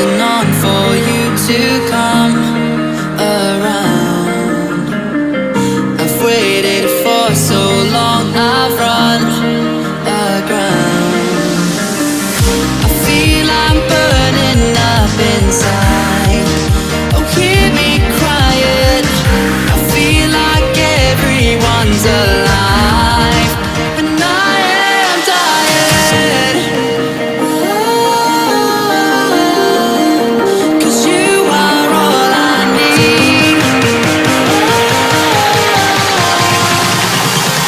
holding on for you to come around. I've waited for so long, I've run aground. I feel I'm burning up inside. Oh, hear me crying. I feel like everyone's alive, and I am dying. Cause you are all I need.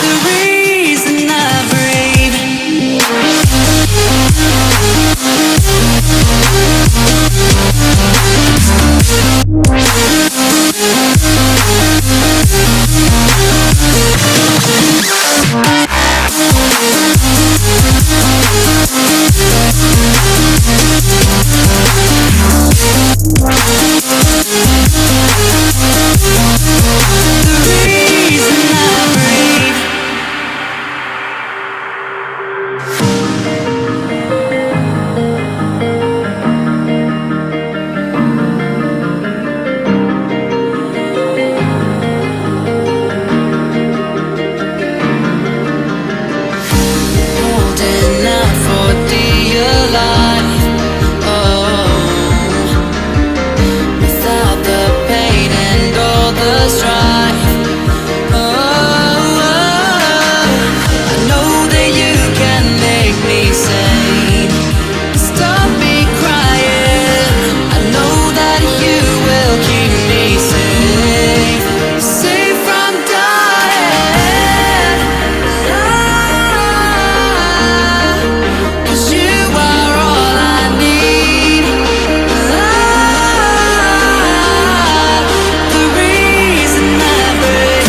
The reason I breathe. Holding out for dear life. Oh, without the pain and all the strife. Oh, I know that you can make me sane. Stop me crying. I know that you will keep me safe, safe from dying. Cause you are all I need. The reason I breathe.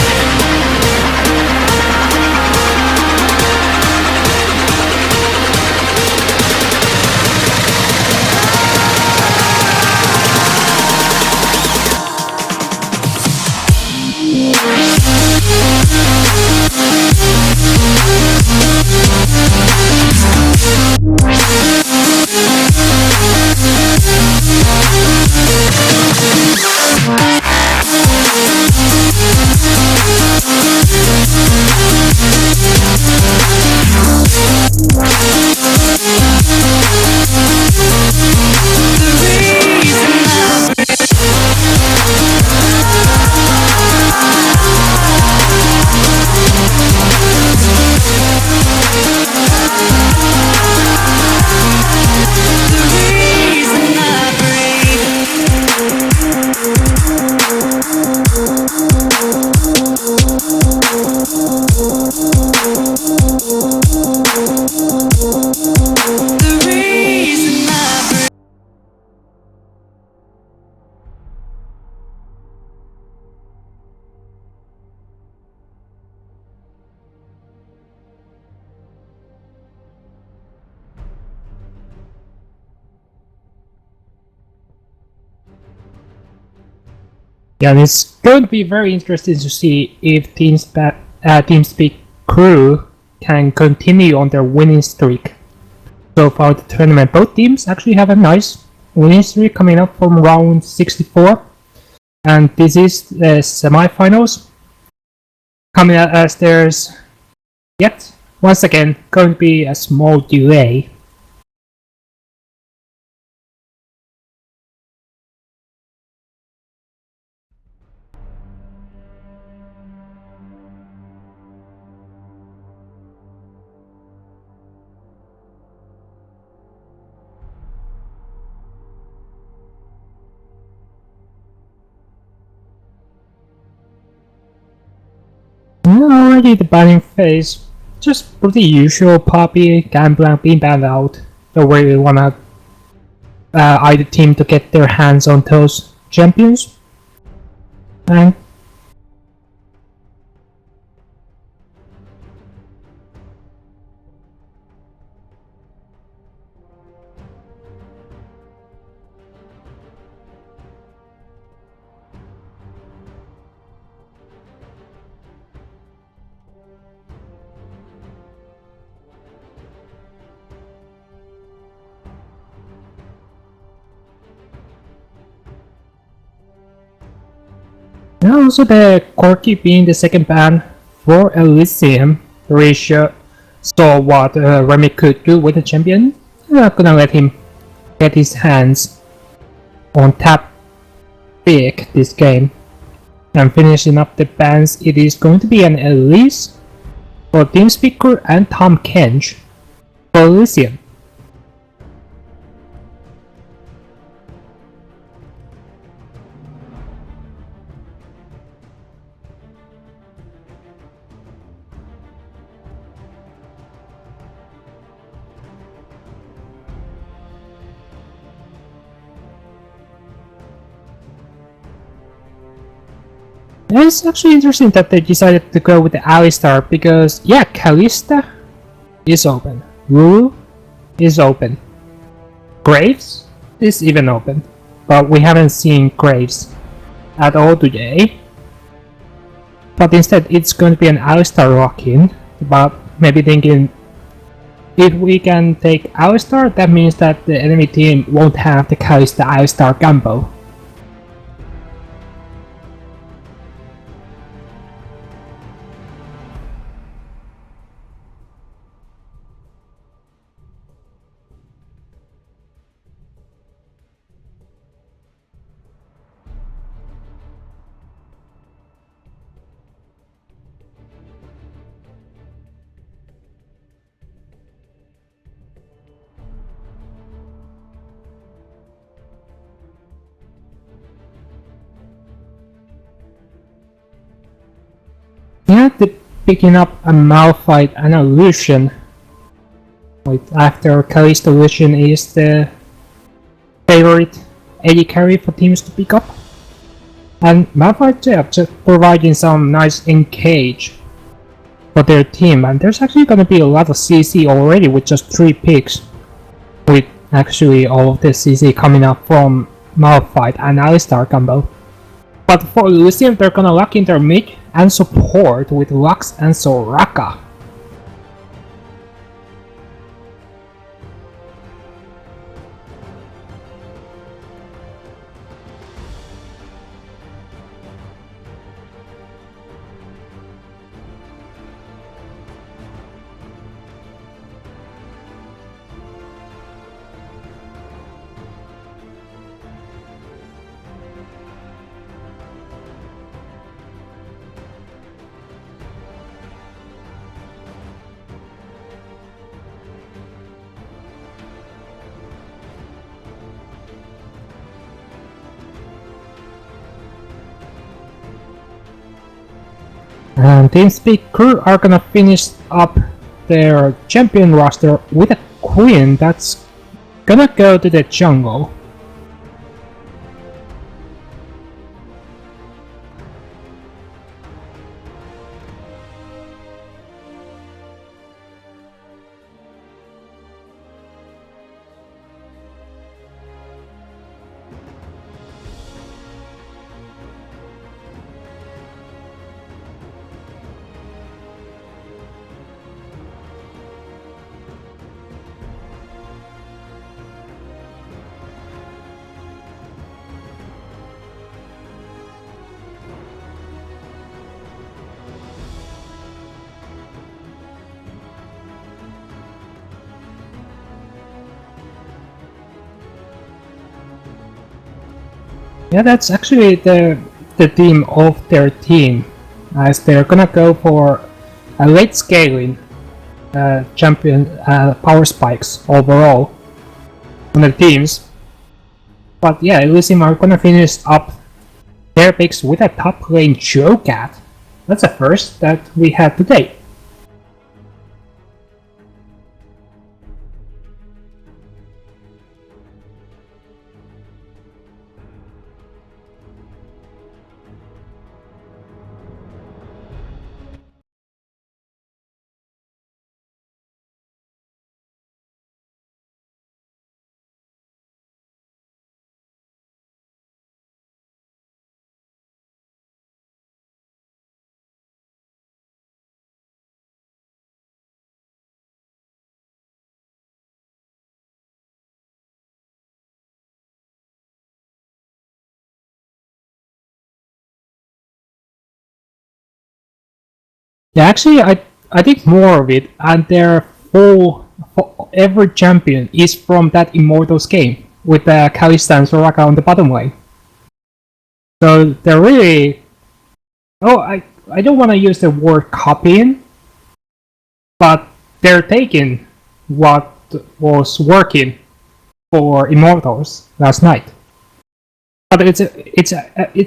Yeah, it's going to be very interesting to see if TeamSpeak crew can continue on their winning streak. So far the tournament, both teams actually have a nice winning streak coming up from round 64. And this is the semifinals. Coming out as there's yet once again going to be a small delay. Already the banning phase, just pretty usual Poppy, Gambler being banned out. Don't really wanna either team to get their hands on those champions. And also the Corki being the second ban for Elysium ratio saw what Remy could do with the champion. I'm not gonna let him get his hands on tap pick this game. And finishing up the bans, it is going to be an Elise for TeamSpeaker and Tom Kench for Elysium. It's actually interesting that they decided to go with the Alistar because, yeah, Kalista is open, Lulu is open, Graves is even open, but we haven't seen Graves at all today. But instead, it's going to be an Alistar lock-in, but maybe thinking if we can take Alistar, that means that the enemy team won't have the Kalista Alistar combo. Yeah, picking up a Malphite and a Lucian. Wait, after Kalista, Lucian is the favorite AD carry for teams to pick up. And Malphite, yeah, just providing some nice engage for their team. And there's actually gonna be a lot of CC already with just 3 picks. With actually all of the CC coming up from Malphite and Alistar combo. But for Lucian, they're gonna lock in their mid and support with Lux and Soraka. And TeamSpeak crew are gonna finish up their champion roster with a queen that's gonna go to the jungle. Yeah, that's actually the theme of their team, as they're gonna go for a late scaling champion power spikes overall on the teams. But yeah, Elysium are gonna finish up their picks with a top lane Jocat. That's a first that we had today. Yeah, actually, I did more of it, and their full every champion is from that Immortals game with the Kalista and Soraka on the bottom lane. So they're really. Oh, I don't want to use the word copying, but they're taking what was working for Immortals last night. But it's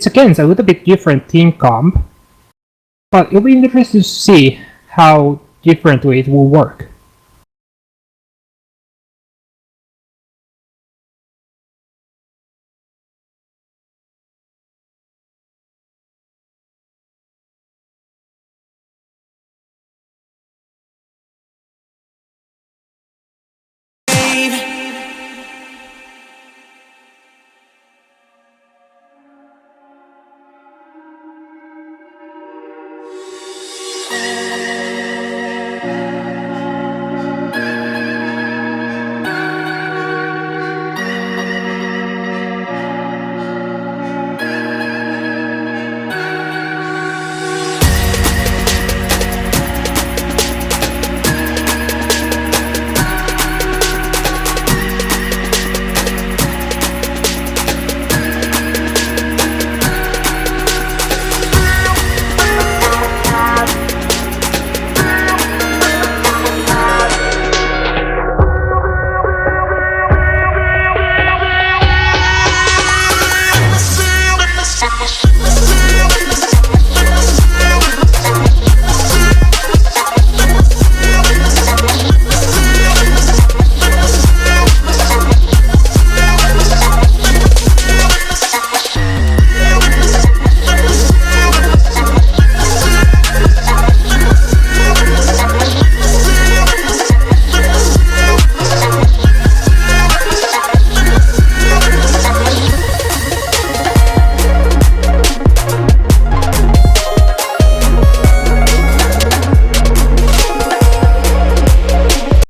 against a little bit different team comp. But it'll be interesting to see how differently it will work.